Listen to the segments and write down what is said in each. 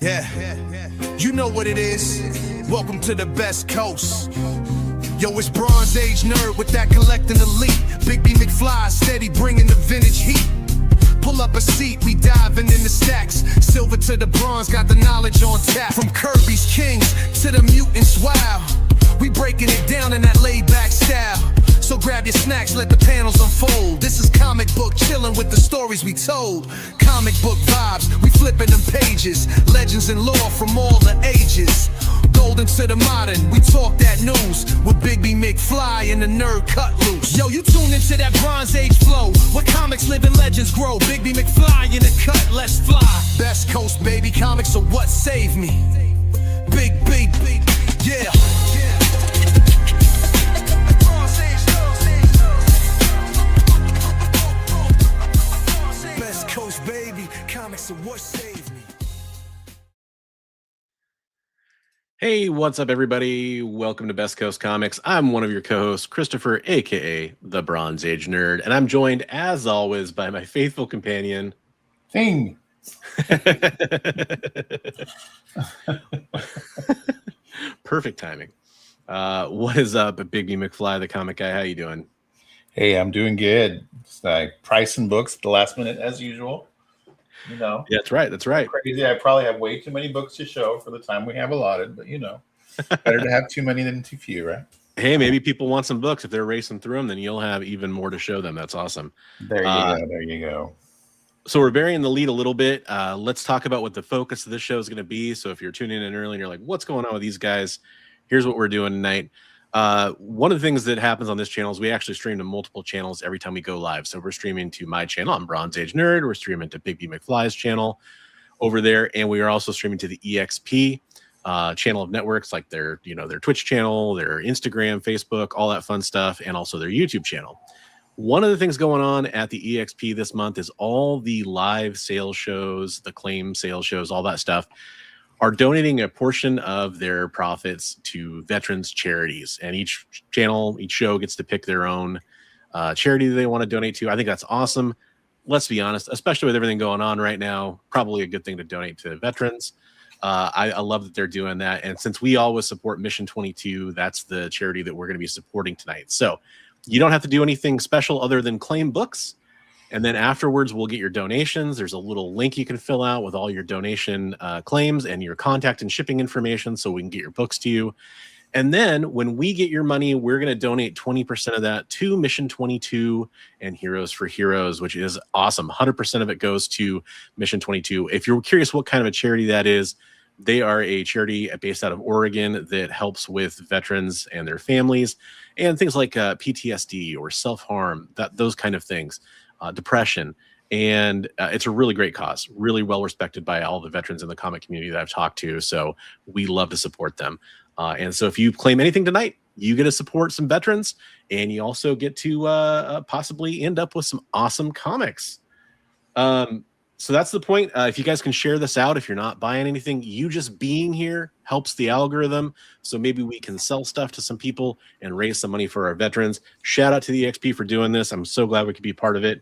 Yeah, you know what it is. Welcome to the best coast. Yo, it's Bronze Age nerd with that collecting elite. Big B McFly, steady bringing the vintage heat. Pull up a seat, we diving in the stacks. Silver to the bronze, got the knowledge on tap. From Kirby's Kings to the mutants, wow. We breaking it down in that laid back style. So grab your snacks, let the panels unfold. This is comic book chilling with the stories we told. Comic book vibes, we flipping them pages. Legends and lore from all the ages. Golden to the modern, we talk that news. With Big B McFly and the nerd cut loose. Yo, you tune into that Bronze Age flow. Where comics live and legends grow. Big B McFly in the cut, let's fly. Best coast, baby, comics are what saved me. Big, yeah. Baby, comics are what saved me. Hey, what's up, everybody? Welcome to Best Coast Comics. I'm one of your co-hosts, Christopher, aka the Bronze Age Nerd, and I'm joined, as always, by my faithful companion, Thing. Perfect timing. What is up, Big B McFly, the comic guy? How you doing? Hey, I'm doing good. It's like pricing books at the last minute, as usual. You know, Yeah, that's right. That's right. crazy. I probably have way too many books to show for the time we have allotted, but you know, better to have too many than too few, right? Hey, maybe people want some books. If they're racing through them, then you'll have even more to show them. That's awesome. There you go. There you go. So we're burying the lead a little bit. Let's talk about what the focus of this show is going to be. So if you're tuning in early and you're like, what's going on with these guys? Here's what we're doing tonight. One of the things that happens on this channel is we actually stream to multiple channels every time we go live. So we're streaming to my channel, I'm Bronze Age Nerd. We're streaming to Big B McFly's channel over there. And we are also streaming to the EXP channel of networks, like their Twitch channel, their Instagram, Facebook, all that fun stuff, and also their YouTube channel. One of the things going on at the EXP this month is all the live sales shows, the claim sales shows, all that stuff are donating a portion of their profits to veterans charities. And each channel, each show gets to pick their own charity that they want to donate to. I think that's awesome. Let's be honest, especially with everything going on right now, probably a good thing to donate to veterans. I love that they're doing that. And since we always support Mission 22, that's the charity that we're going to be supporting tonight. So you don't have to do anything special other than claim books. And then afterwards, we'll get your donations. There's a little link you can fill out with all your donation claims and your contact and shipping information so we can get your books to you. And then when we get your money, we're going to donate 20% of that to Mission 22 and Heroes for Heroes, which is awesome. 100% of it goes to Mission 22. If you're curious what kind of a charity that is, they are a charity based out of Oregon that helps with veterans and their families and things like PTSD or self-harm, those kind of things. Depression, and it's a really great cause, really well respected by all the veterans in the comic community that I've talked to. So we love to support them. And so if you claim anything tonight, you get to support some veterans, and you also get to possibly end up with some awesome comics. So that's the point. If you guys can share this out, if you're not buying anything, you just being here helps the algorithm. So maybe we can sell stuff to some people and raise some money for our veterans. Shout out to the EXP for doing this. I'm so glad we could be part of it.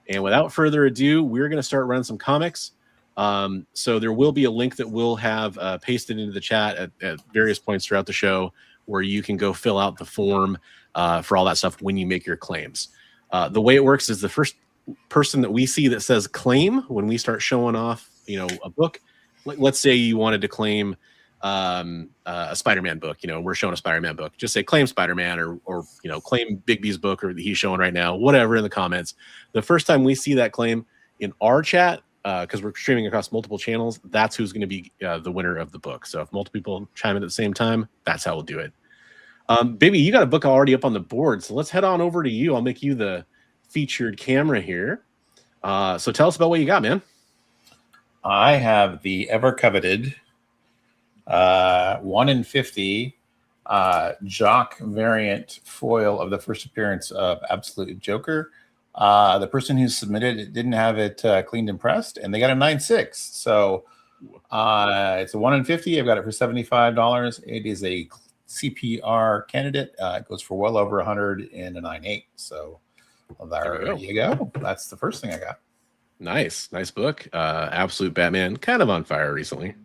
And without further ado, we're going to start running some comics. So there will be a link that we'll have pasted into the chat at various points throughout the show where you can go fill out the form for all that stuff when you make your claims. The way it works is the first person that we see that says claim when we start showing off, a book. Let's say you wanted to claim a Spider-Man book. We're showing a Spider-Man book. Just say claim Spider-Man or claim Big B's book or that he's showing right now, whatever in the comments. The first time we see that claim in our chat, because we're streaming across multiple channels, that's who's going to be the winner of the book. So if multiple people chime in at the same time, that's how we'll do it. Baby, you got a book already up on the board, so let's head on over to you. I'll make you the featured camera here. So tell us about what you got, man. I have the ever coveted 1 in 50 Jock variant foil of the first appearance of Absolute Joker. The person who submitted it didn't have it cleaned and pressed, and they got a 9.6. So it's a 1 in 50. I've got it for $75. It is a CPR candidate. It goes for well over 100 and a 9.8. So there you go. That's the first thing I got. Nice book. Absolute Batman, kind of on fire recently.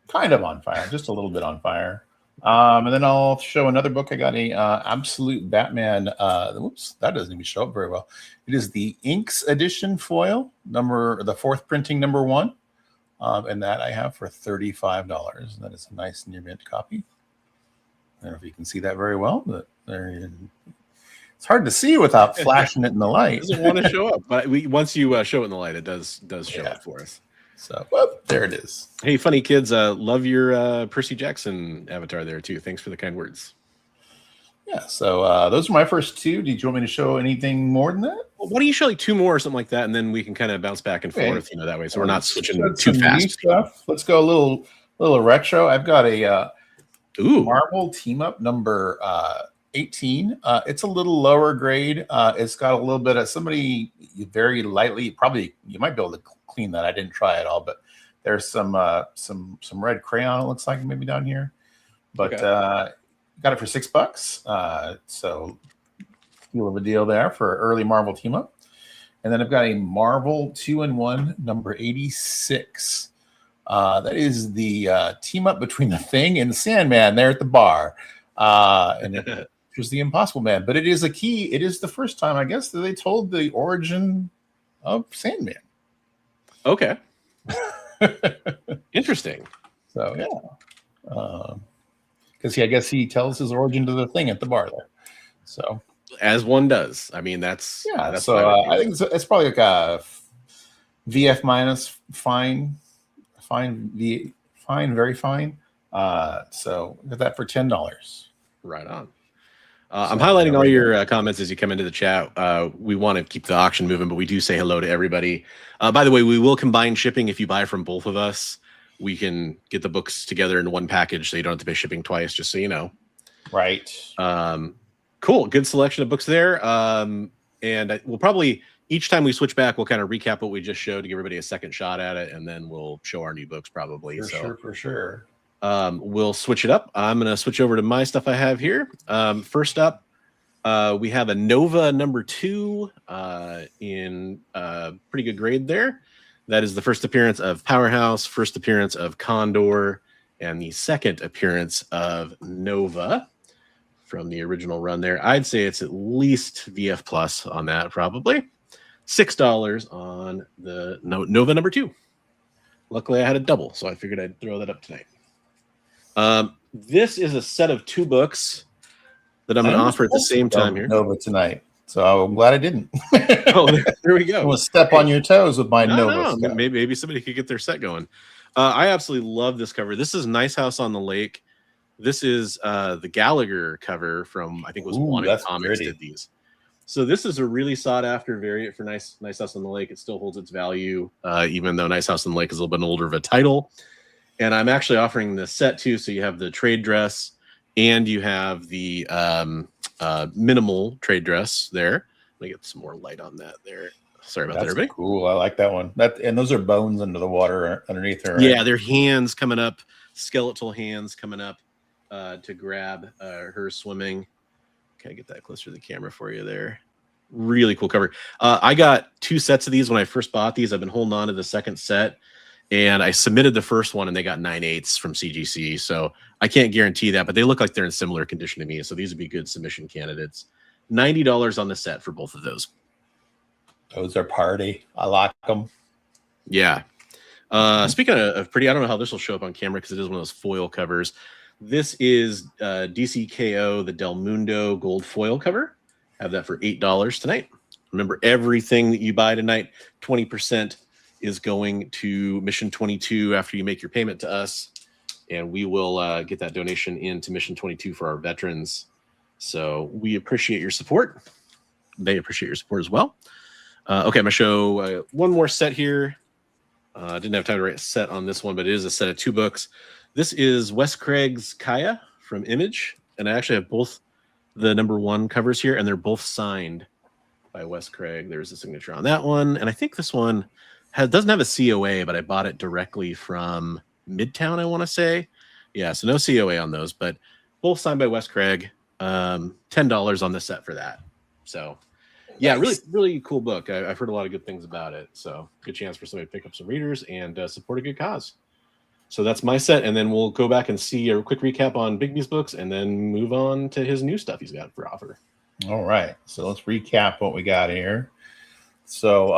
kind of on fire, just a little bit on fire. And then I'll show another book. I got a Absolute Batman. Whoops, that doesn't even show up very well. It is the Inks edition foil, the fourth printing, number 1. And that I have for $35. That is a nice near mint copy. I don't know if you can see that very well, but it's hard to see without flashing it in the light. It doesn't want to show up, but once you show it in the light, it does show up for us. So, well, there it is. Hey, funny kids, love your Percy Jackson avatar there too. Thanks for the kind words. Yeah, so those are my first 2. Did you want me to show anything more than that? Well, why don't you show like 2 more or something like that, and then we can kind of bounce back and forth, that way. So we're not switching too fast. Stuff. Let's go a little retro. I've got a Marvel Team Up number 18. It's a little lower grade. It's got a little bit of somebody very lightly. Probably you might be able to clean that. I didn't try it all, but there's some red crayon. It looks like maybe down here, but got it for $6. So deal of a deal there for early Marvel Team Up. And then I've got a Marvel 2-in-1 number 86. That is the team up between the Thing and the Sandman there at the bar. And it was the Impossible Man. But it is a key. It is the first time, I guess, that they told the origin of Sandman. Okay. Interesting. So, yeah. Because I guess he tells his origin to the Thing at the bar there. So, as one does. I mean, that's so I think it's probably like a VF minus, fine, very fine. So got that for $10. Right on. I'm highlighting all your comments as you come into the chat. We want to keep the auction moving, but we do say hello to everybody. By the way, we will combine shipping if you buy from both of us. We can get the books together in one package so you don't have to pay shipping twice, just so you know. Right. Cool. Good selection of books there. And we'll probably, each time we switch back, we'll kind of recap what we just showed to give everybody a second shot at it, and then we'll show our new books probably. For sure. We'll switch it up. I'm going to switch over to my stuff I have here. First up, we have a Nova number 2 in pretty good grade there. That is the first appearance of Powerhouse, first appearance of Condor, and the second appearance of Nova from the original run there. I'd say it's at least VF plus on that, probably. $6 on the Nova number 2. Luckily, I had a double, so I figured I'd throw that up tonight. This is a set of 2 books that I'm going to offer at the same time here. Nova tonight. So I'm glad I didn't. Oh, there we go. I'm going to step on your toes with my Nova. No, maybe somebody could get their set going. I absolutely love this cover. This is Nice House on the Lake. This is the Gallagher cover from, I think it was Wanted Comics did these. So this is a really sought after variant for Nice House on the Lake. It still holds its value, even though Nice House on the Lake is a little bit older of a title. And I'm actually offering the set too. So you have the trade dress and you have the minimal trade dress there. Let me get some more light on that there. Sorry about that, everybody. Cool. I like that one. And those are bones under the water underneath her. Right? Yeah, their hands coming up, skeletal hands coming up to grab her swimming. Can I get that closer to the camera for you there? Really cool cover. I got 2 sets of these when I first bought these. I've been holding on to the second set. And I submitted the first one, and they got 9/8 from CGC. So I can't guarantee that, but they look like they're in similar condition to me. So these would be good submission candidates. $90 on the set for both of those. Those are party. I like them. Yeah. Speaking of pretty, I don't know how this will show up on camera because it is one of those foil covers. This is DCKO, the Del Mundo gold foil cover. Have that for $8 tonight. Remember, everything that you buy tonight, 20% is going to Mission 22 after you make your payment to us, and we will get that donation into Mission 22 for our veterans. So we appreciate your support. They appreciate your support as well. Okay, I'm going to show one more set here. I didn't have time to write a set on this one, but it is a set of 2 books. This is Wes Craig's Kaya from Image, and I actually have both the number 1 covers here, and they're both signed by Wes Craig. There's a signature on that one, and I think this one doesn't have a COA, but I bought it directly from Midtown, I want to say. Yeah, so no COA on those, but both signed by Wes Craig. $10 on the set for that. So, yeah, really cool book. I've heard a lot of good things about it. So, good chance for somebody to pick up some readers and support a good cause. So that's my set, and then we'll go back and see a quick recap on Bigby's books, and then move on to his new stuff he's got for offer. All right, so let's recap what we got here. So,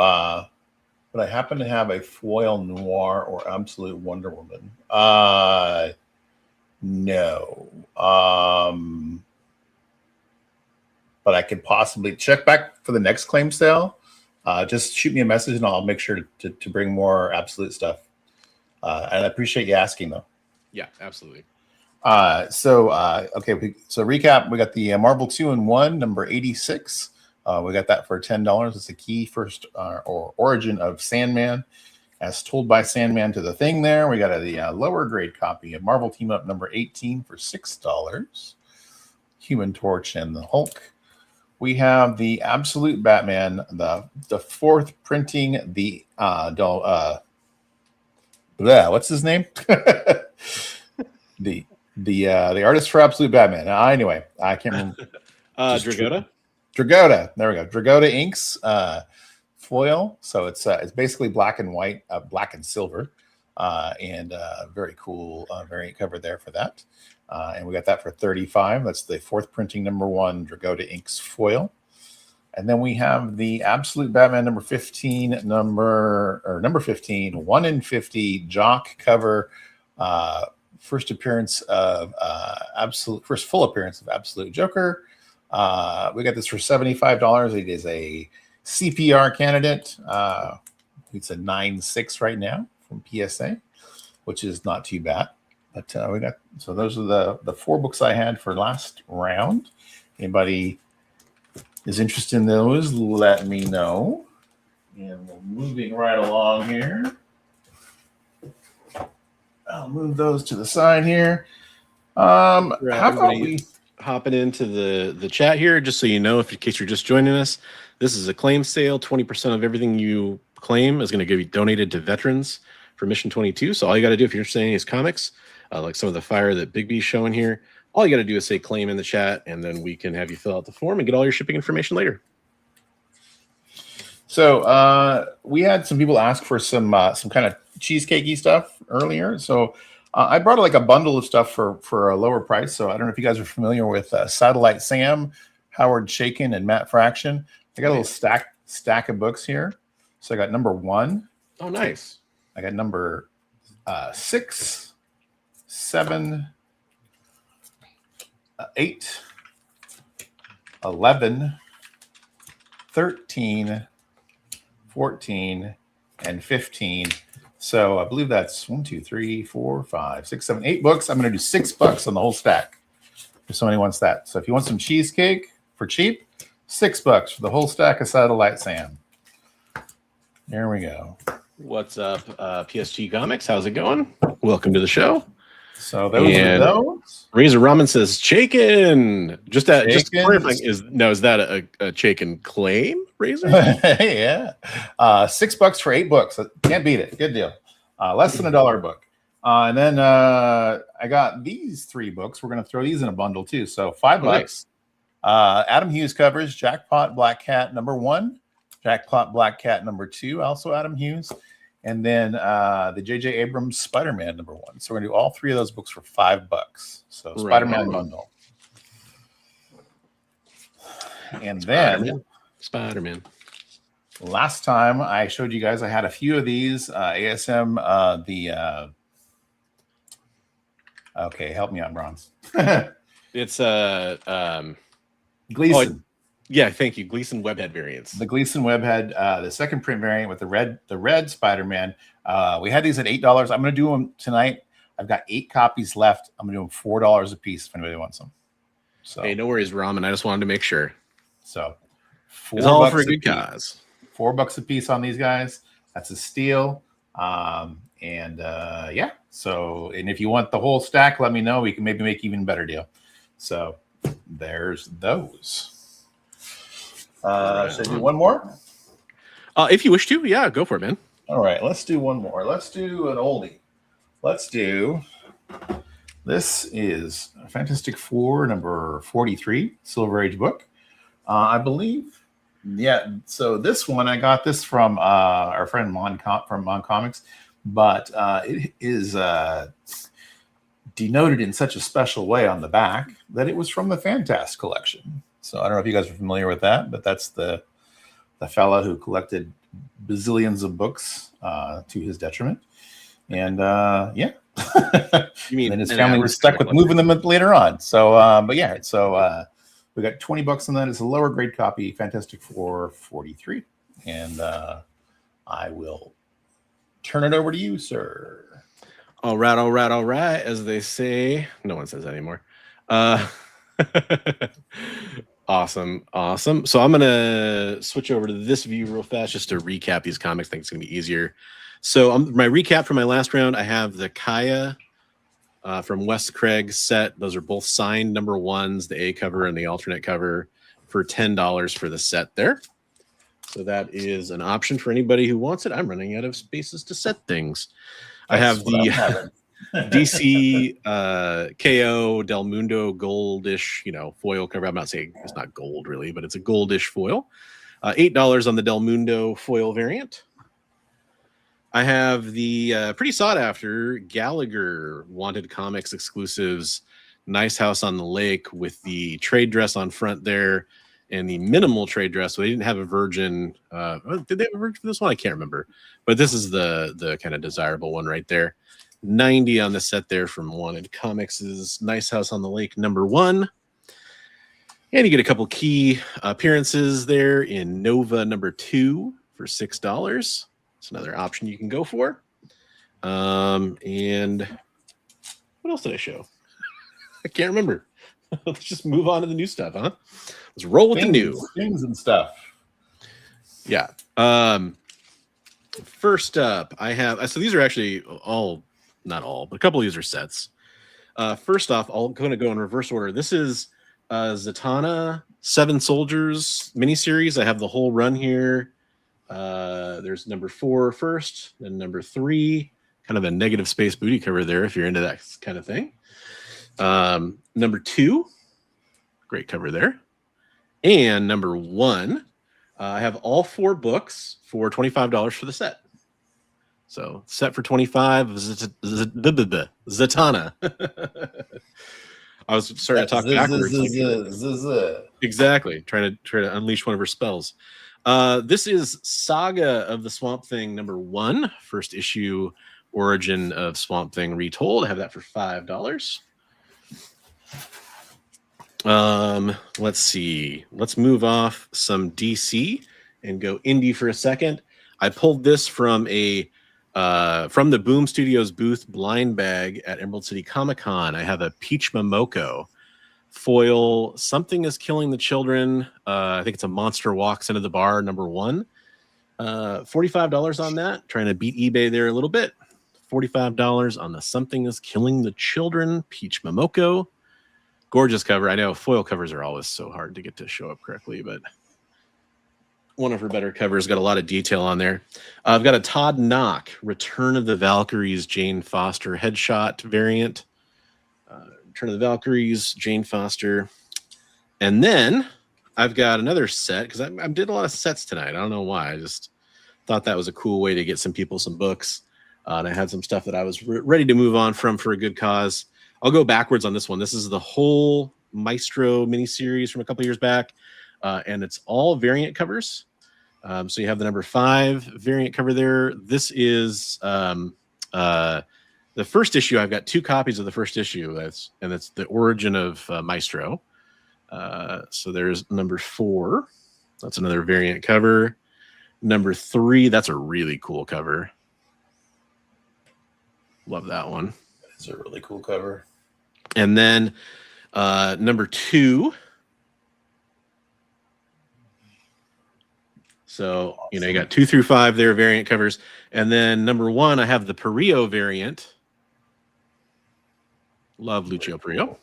but I happen to have a foil noir or absolute Wonder Woman. No. But I could possibly check back for the next claim sale. Just shoot me a message, and I'll make sure to bring more absolute stuff. And I appreciate you asking, though. Yeah, absolutely. Okay. So recap. We got the Marvel 2-in-1 number 86. We got that for $10. It's a key first or origin of Sandman, as told by Sandman to the Thing. There, we got the lower grade copy of Marvel Team Up number 18 for $6. Human Torch and the Hulk. We have the Absolute Batman, the fourth printing, the what's his name? the artist for Absolute Batman. Anyway, I can't remember. Dragotta. Dragotta. There we go. Dragotta inks foil. So it's basically black and white, black and silver, and very cool variant cover there for that. And we got that for $35. That's the fourth printing number 1 Dragotta inks foil. And then we have the Absolute Batman number 15, number 15, 1 in 50 Jock cover, first full appearance of Absolute Joker. We got this for $75. It is a CPR candidate. It's a 9.6 right now from PSA, which is not too bad. But so those are the 4 books I had for last round. Anybody is interested in those, let me know. And we're moving right along here. I'll move those to the side here. How about we hopping into the chat here, just so you know, in case you're just joining us, this is a claim sale. 20% of everything you claim is going to be donated to veterans for Mission 22. So all you got to do if you're interested in any of these comics, like some of the fire that Big B's showing here, all you got to do is say claim in the chat, and then we can have you fill out the form and get all your shipping information later. So we had some people ask for some kind of cheesecakey stuff earlier. So I brought like a bundle of stuff for a lower price. So I don't know if you guys are familiar with Satellite Sam, Howard Chaykin, and Matt Fraction. I got a little stack of books here. So I got number 1. Oh, nice. I got number 6, 7, 8, 11, 13, 14, and 15. So I believe that's 1, 2, 3, 4, 5, 6, 7, 8 books. I'm going to do $6 on the whole stack if somebody wants that. So if you want some cheesecake for cheap, $6 for the whole stack of Satellite Sam. There we go. What's up, PSG Comics? How's it going? Welcome to the show. So those are those. Razor Ramen says Chaykin. Just clarifying, is that a Chaykin claim, Razor? Yeah. $6 for 8 books. Can't beat it. Good deal. Less than $1 a book. And then I got these 3 books. We're going to throw these in a bundle too. So $5. Nice. Adam Hughes covers Jackpot Black Cat number 1, Jackpot Black Cat number 2, also Adam Hughes. And then the J.J. Abrams Spider-Man number 1. So we're going to do all 3 of those books for $5. So Spider-Man bundle. And then Spider-Man. Last time I showed you guys, I had a few of these ASM. Okay, help me out, Bronze. It's Gleason. Oh, yeah, thank you. Gleason Webhead variants. The Gleason Webhead, the second print variant with the red Spider-Man. We had these at $8. I'm going to do them tonight. I've got 8 copies left. I'm going to do them $4 a piece if anybody wants them. So hey, no worries, Ramen. I just wanted to make sure. So it's all for a good cause. $4 a piece on these guys. That's a steal. Yeah. So, and if you want the whole stack, let me know. We can maybe make even better deal. So there's those. Should I do one more? If you wish to, yeah, go for it, man. All right, let's do one more. Let's do an oldie. This is Fantastic Four number 43, Silver Age book. I believe. Yeah, so this one, I got this from our friend from Mon Comics. but it is denoted in such a special way on the back that it was from the Fantast collection. So I don't know if you guys are familiar with that, but that's the fella who collected bazillions of books to his detriment. And yeah. You mean, and then his family was stuck with moving them later on. So, but yeah, so we got $20 on that. It's a lower grade copy, Fantastic Four 43. And I will turn it over to you, sir. All right, as they say. No one says that anymore. Awesome. So I'm going to switch over to this view real fast just to recap these comics. I think it's going to be easier. So my recap from my last round, I have the Kaya from Wes Craig set. Those are both signed number ones, the A cover and the alternate cover, for $10 for the set there. So that is an option for anybody who wants it. I'm running out of spaces to set things. I have the DC KO Del Mundo goldish, foil cover. I'm not saying it's not gold really, but it's a goldish foil. $8 on the Del Mundo foil variant. I have the pretty sought after Gallagher Wanted Comics exclusives, Nice House on the Lake with the trade dress on front there and the minimal trade dress. So they didn't have a virgin. Did they have a virgin for this one? I can't remember. But this is the kind of desirable one right there. 90 on the set there from Wanted Comics' Nice House on the Lake #1. And you get a couple key appearances there in Nova #2 for $6. It's another option you can go for. And what else did I show? I can't remember. Let's just move on to the new stuff, huh? Let's roll with the new things and stuff. Yeah. First up, I have. So these are actually all, not all, but a couple of these are sets. First off, I'm going to go in reverse order. This is Zatanna Seven Soldiers miniseries. I have the whole run here. There's #4 first, then #3, kind of a negative space booty cover there if you're into that kind of thing. #2, great cover there. And #1, I have all 4 books for $25 for the set. So set for $25, Zatanna. I was starting to talk backwards. Exactly, trying to unleash one of her spells. This is Saga of the Swamp Thing #1, first issue, origin of Swamp Thing retold. I have that for $5. Let's see. Let's move off some DC and go indie for a second. I pulled this from from the Boom Studios booth blind bag at Emerald City Comic Con. I have a Peach Momoko foil. Something is killing the children. I think it's a monster walks into the bar #1. $45 on that. Trying to beat eBay there a little bit. $45 on the Something is Killing the Children Peach Momoko. Gorgeous cover. I know foil covers are always so hard to get to show up correctly, but one of her better covers. Got a lot of detail on there. I've got a Todd Knock Return of the Valkyries Jane Foster headshot variant. Return of the Valkyries, Jane Foster. And then I've got another set because I did a lot of sets tonight. I don't know why. I just thought that was a cool way to get some people some books. And I had some stuff that I was ready to move on from for a good cause. I'll go backwards on this one. This is the whole Maestro miniseries from a couple years back. And it's all variant covers. So you have the #5 variant cover there. This is the first issue. I've got 2 copies of the first issue. That's the origin of Maestro. So there's #4. That's another variant cover. #3. That's a really cool cover. Love that one. It's a really cool cover. And then #2. So, you got 2 through 5 there, variant covers. And then #1, I have the Perillo variant. Love Lucio Perillo.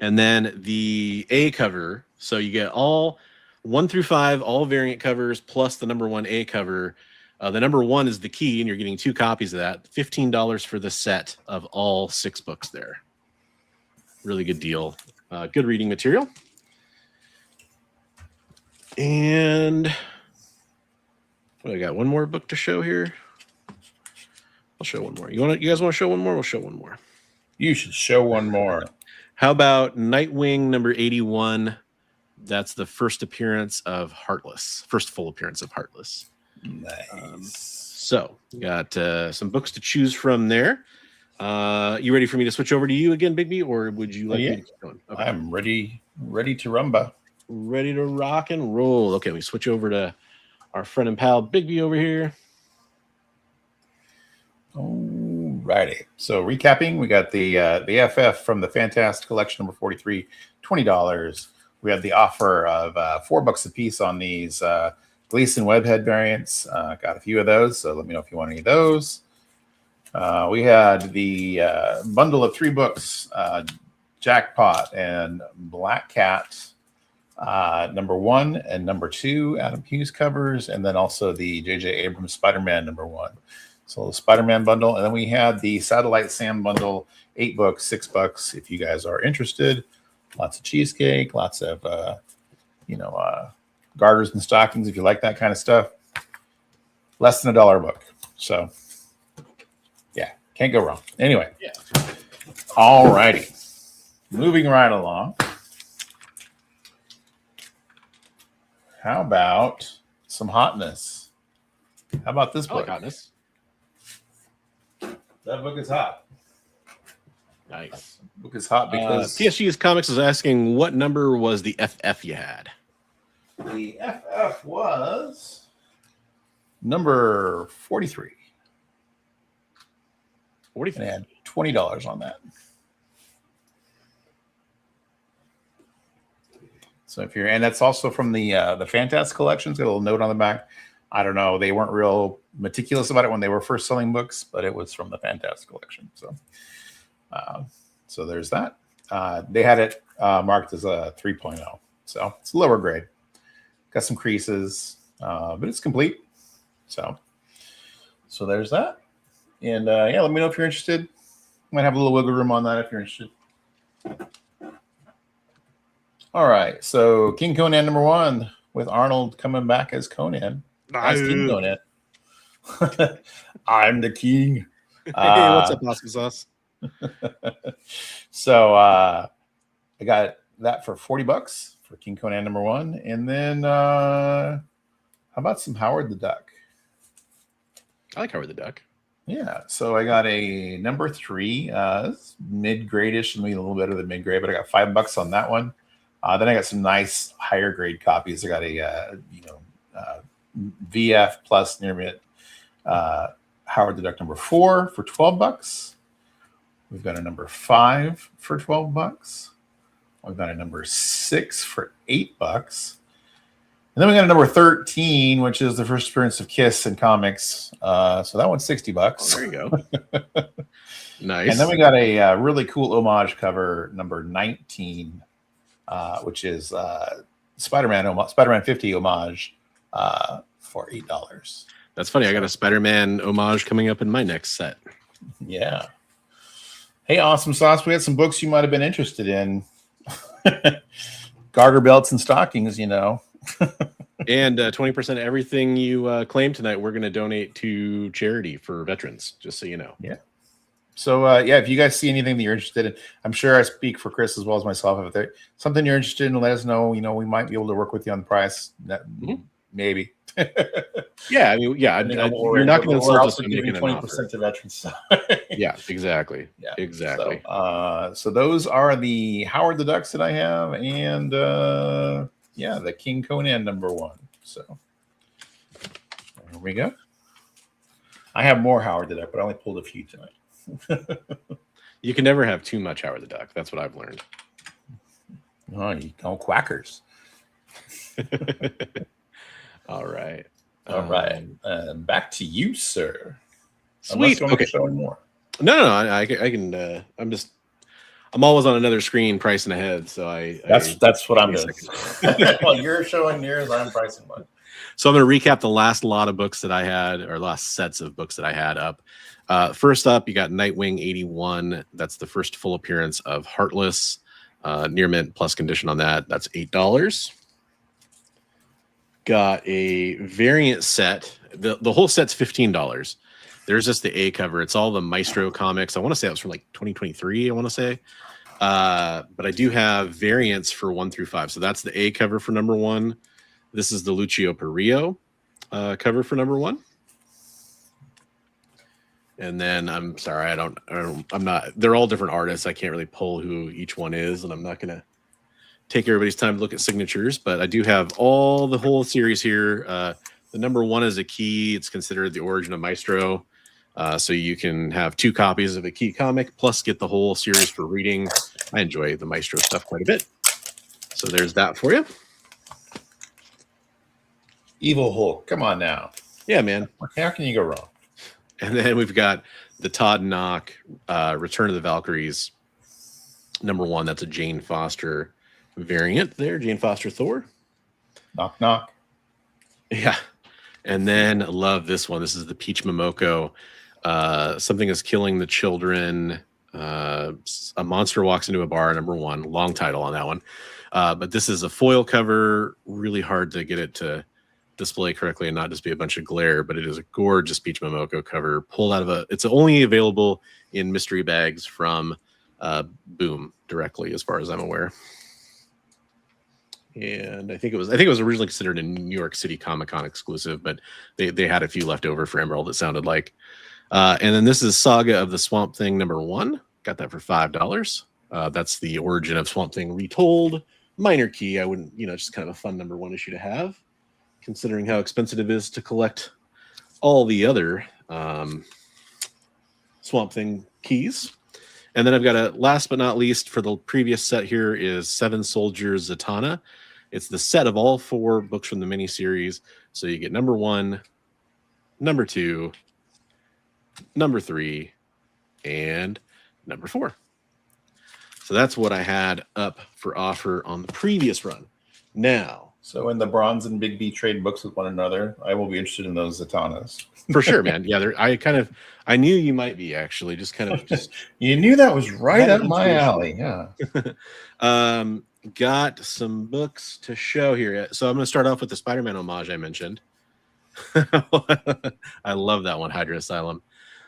And then the A cover. So you get all 1 through 5, all variant covers, plus the #1 A cover. The #1 is the key, and you're getting 2 copies of that. $15 for the set of all 6 books there. Really good deal. Good reading material. And I got one more book to show here. I'll show one more. You guys want to show one more? We'll show one more. You should show one more. How about Nightwing number 81? That's the first appearance of Heartless. First full appearance of Heartless. Nice. So got some books to choose from there. You ready for me to switch over to you again, Bigby, or would you like me to keep going? Okay. I'm ready to rumba. Ready to rock and roll. Okay, we switch over to our friend and pal Bigby over here. Alrighty. So recapping, we got the FF from the Fantastic Collection number 43, $20. We had the offer of $4 a piece on these Gleason Webhead variants. Got a few of those, so let me know if you want any of those. We had the bundle of 3 books, Jackpot and Black Cat, number 1 and number 2, Adam Hughes covers, and then also the J.J. Abrams Spider-Man number 1. So the Spider-Man bundle, and then we had the Satellite Sam bundle, 8 books, $6 if you guys are interested. Lots of cheesecake, lots of garters and stockings if you like that kind of stuff. Less than $1 a book. So yeah, can't go wrong. Anyway, all righty. Moving right along. How about some hotness? How about this book? I like hotness. That book is hot. Nice. The book is hot because TSG's Comics is asking what number was the FF you had? the FF was number 43. 43. And I had $20 on that. So if you're, and that's also from the Fantastic collections. Got a little note on the back. I don't know. They weren't real meticulous about it when they were first selling books, but it was from the Fantastic collection. So, so there's that. They had it marked as a 3.0. So it's a lower grade. Got some creases, but it's complete. So there's that. And yeah, let me know if you're interested. Might have a little wiggle room on that if you're interested. All right. So King Conan #1 with Arnold coming back as Conan. As King Conan. I'm the king. Hey, what's up, Oscar Sauce? So I got that for $40 for King Conan #1. And then how about some Howard the Duck? I like Howard the Duck. Yeah, so I got a #3, mid-grade-ish, maybe a little better than mid-grade, but I got $5 on that one. Then I got some nice higher grade copies. I got a VF plus near mint Howard the Duck #4 for $12. We've got a #5 for $12. We've got a #6 for $8. And then we got a #13, which is the first appearance of Kiss in comics. So that one's $60. Oh, there you go. Nice. And then we got a really cool homage cover, #19, which is Spider-Man 50 homage for $8. That's funny. I got a Spider-Man homage coming up in my next set. Yeah. Hey, Awesome Sauce, we had some books you might have been interested in. Garter belts and stockings, And 20% of everything you claim tonight, we're going to donate to charity for veterans, just so you know. Yeah. So, yeah, if you guys see anything that you're interested in, I'm sure I speak for Chris as well as myself. If there's something you're interested in, let us know. We might be able to work with you on the price. Maybe. Yeah, I mean, yeah, you're not going to insult us by making an 20% offer. to veterans. Yeah, exactly. Yeah, exactly. So those are the Howard the Ducks that I have, and yeah, the King Conan #1. So there we go. I have more Howard the Duck, but I only pulled a few tonight. You can never have too much Howard the Duck. That's what I've learned. Oh, you quackers. All right. All right. Back to you, sir. Sweet. Okay. Showing more. No. I can. I'm always on another screen pricing ahead. So That's what I'm doing. Well, you're showing yours. I'm pricing mine. So I'm going to recap the last lot of books that I had, or last sets of books that I had up. First up, you got Nightwing 81. That's the first full appearance of Heartless. Near mint plus condition on that. That's $8. Got a variant set. The whole set's $15. There's just the A cover. It's all the Maestro comics. I want to say that was from like 2023. I want to say, but I do have variants for 1 through 5. So that's the A cover for number 1. This is the Lucio Perillo cover for number 1. And then I'm sorry, I'm not. They're all different artists. I can't really pull who each one is, and I'm not gonna take everybody's time to look at signatures. But I do have the whole series here. The number 1 is a key. It's considered the origin of Maestro. So you can have 2 copies of a key comic, plus get the whole series for reading. I enjoy the Maestro stuff quite a bit. So there's that for you. Evil Hulk. Come on now. Yeah, man. How can you go wrong? And then we've got the Todd Knock Return of the Valkyries. Number 1, that's a Jane Foster variant there. Jane Foster Thor. Knock, knock. Yeah. And then I love this one. This is the Peach Momoko. Something is killing the children. A monster walks into a bar, number 1. Long title on that one. But this is a foil cover. Really hard to get it to display correctly and not just be a bunch of glare, but it is a gorgeous Peach Momoko cover pulled out of it's only available in mystery bags from Boom directly, as far as I'm aware. And I think it was originally considered a New York City Comic-Con exclusive, but they had a few left over for Emerald, it sounded like. And then this is Saga of the Swamp Thing number 1. Got that for $5. That's the origin of Swamp Thing retold. Minor key. I wouldn't, just kind of a fun number 1 issue to have, considering how expensive it is to collect all the other Swamp Thing keys. And then I've got a last but not least for the previous set here is Seven Soldiers Zatanna. It's the set of all 4 books from the miniseries. So you get number 1, number 2, number 3, and number 4. So that's what I had up for offer on the previous run. Now, so when the Bronze and Big B trade books with one another, I will be interested in those Zatannas. For sure, man. Yeah, I knew you might be actually just you knew that was right up my alley. Yeah. Got some books to show here. So I'm going to start off with the Spider-Man homage I mentioned. I love that one, Hydra Asylum.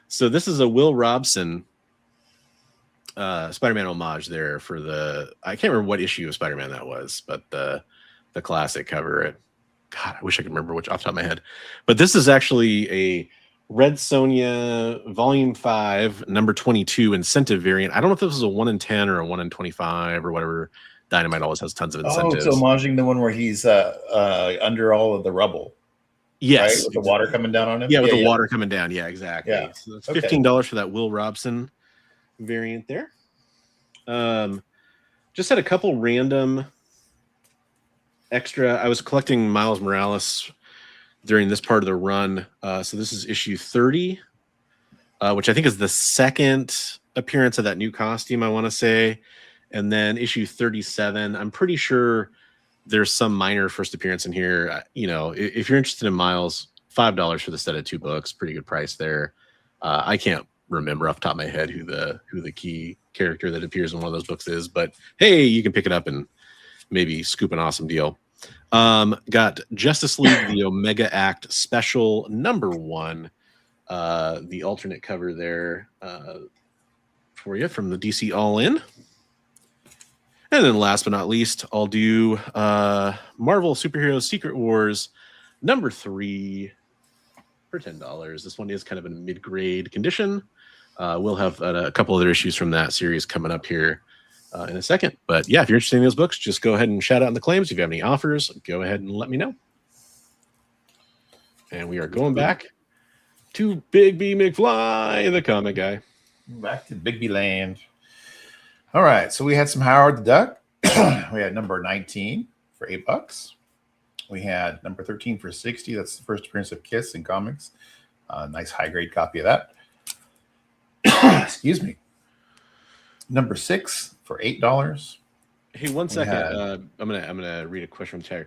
So this is a Will Robson Spider-Man homage there for I can't remember what issue of Spider-Man that was, but the classic cover. God, I wish I could remember which off the top of my head. But this is actually a Red Sonja Volume 5, number 22 incentive variant. I don't know if this was a 1 in 10 or a 1 in 25 or whatever. Dynamite always has tons of incentives. Oh, so homaging the one where he's under all of the rubble. Yes. Right? With the water coming down on him? Yeah, with the water coming down. Yeah, exactly. Yeah. So it's $15 for that Will Robson variant there. Just had a couple random extra. I was collecting Miles Morales during this part of the run. So this is issue 30, which I think is the second appearance of that new costume, I want to say. And then issue 37, I'm pretty sure there's some minor first appearance in here. If you're interested in Miles, $5 for the set of 2 books, pretty good price there. I can't remember off the top of my head who the key character that appears in one of those books is, but hey, you can pick it up and maybe scoop an awesome deal. Got Justice League the Omega Act special number 1, the alternate cover there for you from the DC All In. And then last but not least, I'll do Marvel Superheroes Secret Wars number 3 for $10. This one is kind of in mid-grade condition. We'll have a couple other issues from that series coming up here in a second. But yeah, if you're interested in those books, just go ahead and shout out in the claims. If you have any offers, go ahead and let me know. And we are going back to Big B McFly, the comic guy. Back to Big B land. All right, so we had some Howard the Duck. We had number 19 for $8. We had number 13 for $60. That's the first appearance of Kiss in comics. Nice high-grade copy of that. Excuse me. Number 6 for $8. Hey, one second. I'm gonna read a question from Terry.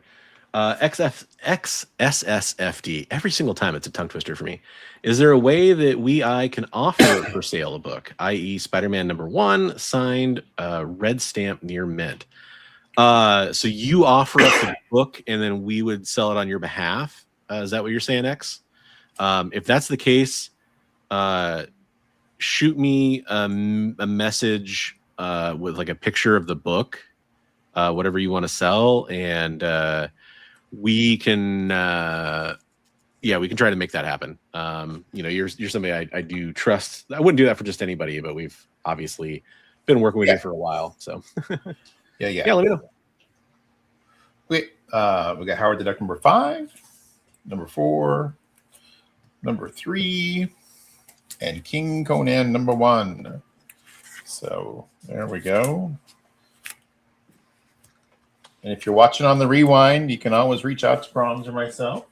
XSSFD. Every single time it's a tongue twister for me. Is there a way that I can offer for sale a book, i.e., Spider-Man number 1, signed, red stamp near mint? So you offer up the book, and then we would sell it on your behalf. Is that what you're saying, X? If that's the case, shoot me a message with like a picture of the book, whatever you want to sell, and we can we can try to make that happen. You're somebody I do trust. I wouldn't do that for just anybody, but we've obviously been working with you for a while. So yeah, let me know. Wait, we got Howard the Duck number 5, number 4, number 3, and King Conan number 1. So there we go. And if you're watching on the rewind, you can always reach out to Bronze or myself.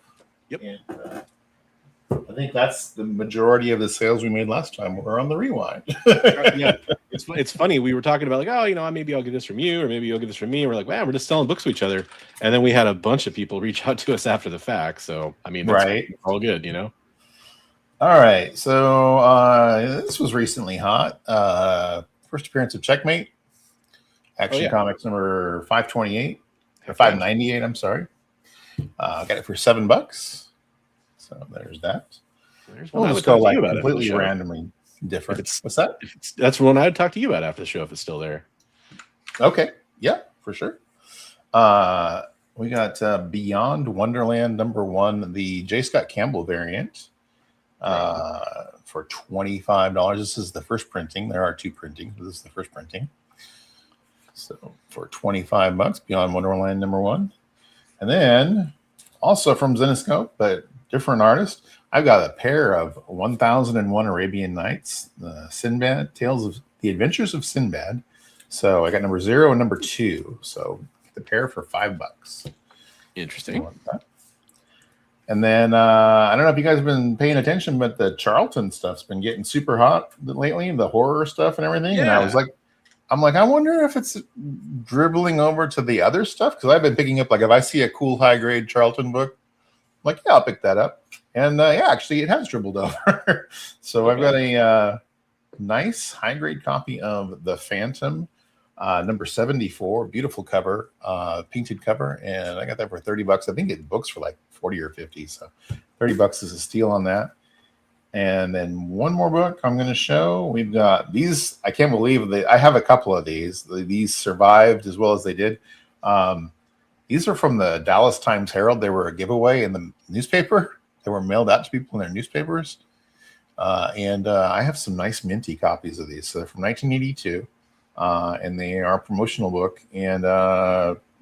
Yep. And, I think that's the majority of the sales we made last time were on the rewind. Yeah, it's funny. We were talking about like, maybe I'll get this from you, or maybe you'll get this from me. And we're like, wow, we're just selling books to each other. And then we had a bunch of people reach out to us after the fact. So I mean, that's right, all good, All right, so this was recently hot. First appearance of Checkmate, Action Comics number 528 or 598. I'm sorry. Got it for $7. So there's that. We'll just go like completely randomly different. What's that? That's one I'd talk to you about after the show if it's still there. Okay. Yeah, for sure. We got Beyond Wonderland number 1, the J. Scott Campbell variant, for $25. This is the first printing. There are 2 printings, but this is the first printing. So for $25, Beyond Wonderland number 1. And then also from Zenescope, but different artist, I've got a pair of 1001 Arabian Nights, Sinbad, Tales of the Adventures of Sinbad. So I got number 0 and number 2. So the pair for $5. Interesting. And then I don't know if you guys have been paying attention, but the Charlton stuff's been getting super hot lately, the horror stuff and everything. Yeah. And I wonder if it's dribbling over to the other stuff, because I've been picking up, like, if I see a cool high grade Charlton book, I'm like, yeah, I'll pick that up. And actually, it has dribbled over. So I've got a nice high grade copy of The Phantom, number 74, beautiful cover, painted cover, and I got that for $30. I think it books for like 40 or 50, so $30 is a steal on that. And then one more book I'm going to show. We've got these. I can't believe I have a couple of these. These survived as well as they did. These are from the Dallas Times Herald. They were a giveaway in the newspaper. They were mailed out to people in their newspapers. And I have some nice minty copies of these. So they're from 1982. And they are a promotional book. And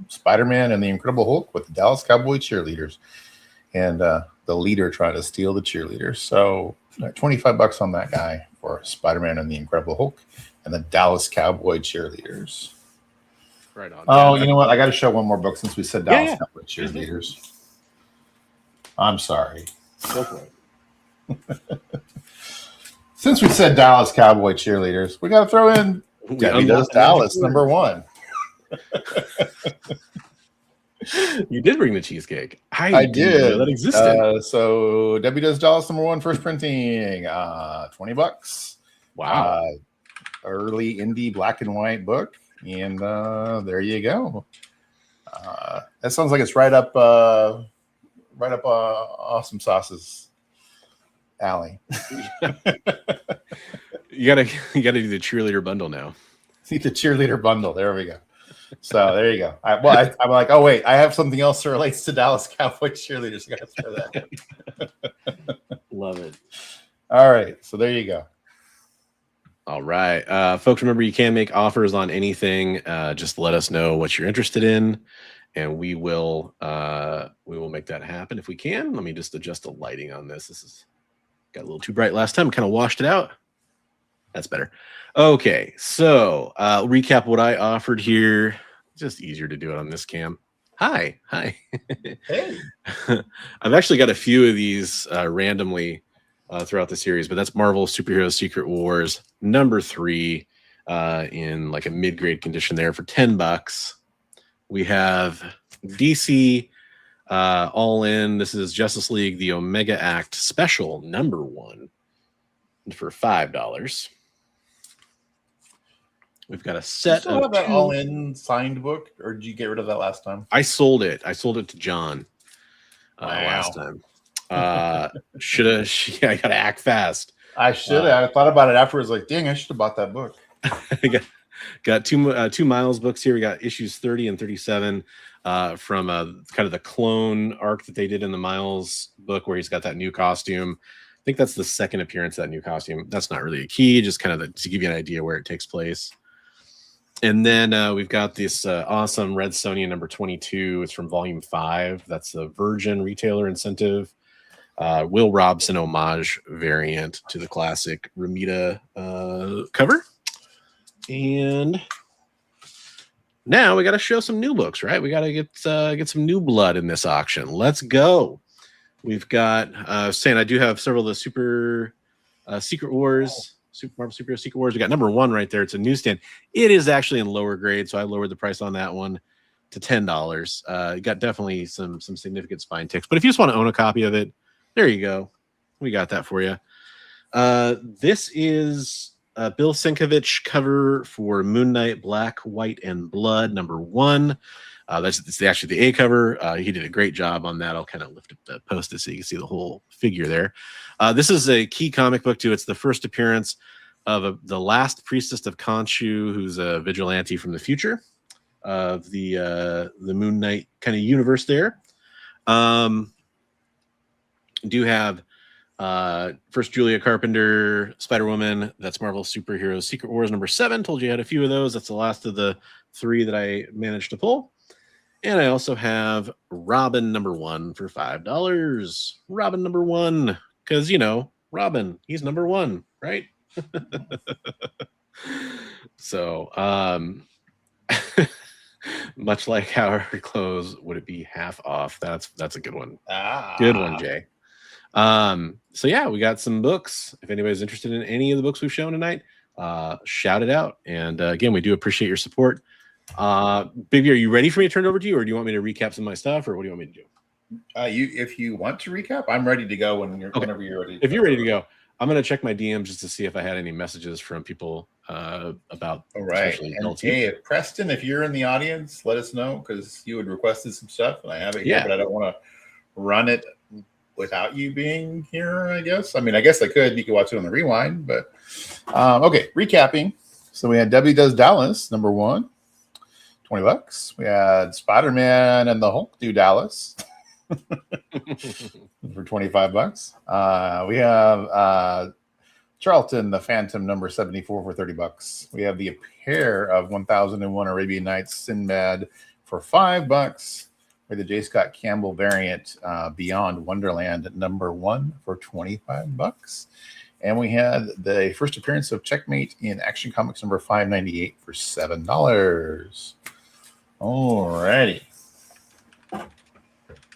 Spider-Man and the Incredible Hulk with the Dallas Cowboy cheerleaders. And the leader trying to steal the cheerleaders. So $25 on that guy for Spider-Man and the Incredible Hulk and the Dallas Cowboy cheerleaders. Right on. Oh, you know what? I got to show one more book since we said Dallas Cowboy cheerleaders. I'm sorry. Since we said Dallas Cowboy cheerleaders, we got to throw in Debbie Does Dallas number 1. You did bring the cheesecake. I did. That existed. So Debbie Does Dallas number 1, first printing, $20. Wow. Early indie black and white book. And there you go. That sounds like it's right up Awesome Sauce's alley. You gotta do the cheerleader bundle now. See the cheerleader bundle. There we go. So there you go. I'm like, oh wait, I have something else that relates to Dallas Cowboy cheerleaders. I gotta throw that. Love it. All right, so there you go. All right, folks. Remember, you can make offers on anything. Just let us know what you're interested in, and we will make that happen if we can. Let me just adjust the lighting on this. This is got a little too bright last time. Kind of washed it out. That's better. Okay, so recap what I offered here. Just easier to do it on this cam. Hi. Hey. I've actually got a few of these randomly throughout the series, but that's Marvel Superhero Secret Wars number 3 in like a mid-grade condition there for $10. We have DC All In. This is Justice League, the Omega Act Special number 1 for $5. We've got a set of have that All In signed book, or did you get rid of that last time? I sold it. I sold it to John last time. I gotta act fast. I should have. I thought about it afterwards. Like, dang, I should have bought that book. got two Miles books here. We got issues 30 and 37 from kind of the clone arc that they did in the Miles book, where he's got that new costume. I think that's the second appearance of that new costume. That's not really a key, just kind of to give you an idea where it takes place. And then we've got this awesome Red Sonja number 22. It's from volume 5. That's the Virgin Retailer Incentive. Will Robson homage variant to the classic Ramita cover. And now we got to show some new books, right? We got to get some new blood in this auction. Let's go. We've got saying I do have several of the Super Secret Wars, Super Marvel Superhero Secret Wars. We got number 1 right there. It's a newsstand. It is actually in lower grade, so I lowered the price on that one to $10. You got definitely some significant spine ticks, but if you just want to own a copy of it, there you go. We got that for you. This is Bill Sienkiewicz cover for Moon Knight Black, White, and Blood number 1. That's actually the A cover. He did a great job on that. I'll kind of lift up the post so you can see the whole figure there. This is a key comic book too. It's the first appearance of the last priestess of Khonshu, who's a vigilante from the future of the Moon Knight kind of universe there. Do have first Julia Carpenter Spider-Woman. That's Marvel Superhero Secret Wars number 7. Told you I had a few of those. That's the last of the 3 that I managed to pull. And I also have Robin number 1 for $5. Robin number 1, because Robin, he's number 1, right? So much like how our clothes, would it be half off? That's a good one. Good one, Jay. So yeah, we got some books. If anybody's interested in any of the books we've shown tonight, shout it out. And again, we do appreciate your support. Big B, are you ready for me to turn it over to you, or do you want me to recap some of my stuff, or what do you want me to do? If you want to recap, I'm ready to go whenever you're ready. If you're ready to go, I'm going to check my DMs just to see if I had any messages from people about. All right. And hey, Preston, if you're in the audience, let us know, because you had requested some stuff, and I have it here, but I don't want to run it without you being here, I guess. I mean, I guess I could. You could watch it on the rewind, but okay. Recapping. So we had Debbie Does Dallas, number 1, $20. We had Spider-Man and the Hulk do Dallas for $25. We have Charlton the Phantom number 74 for $30. We have the pair of 1001 Arabian Nights Sinbad for $5. We have the J. Scott Campbell variant Beyond Wonderland number 1 for $25. And we had the first appearance of Checkmate in Action Comics number 598 for $7. Alrighty.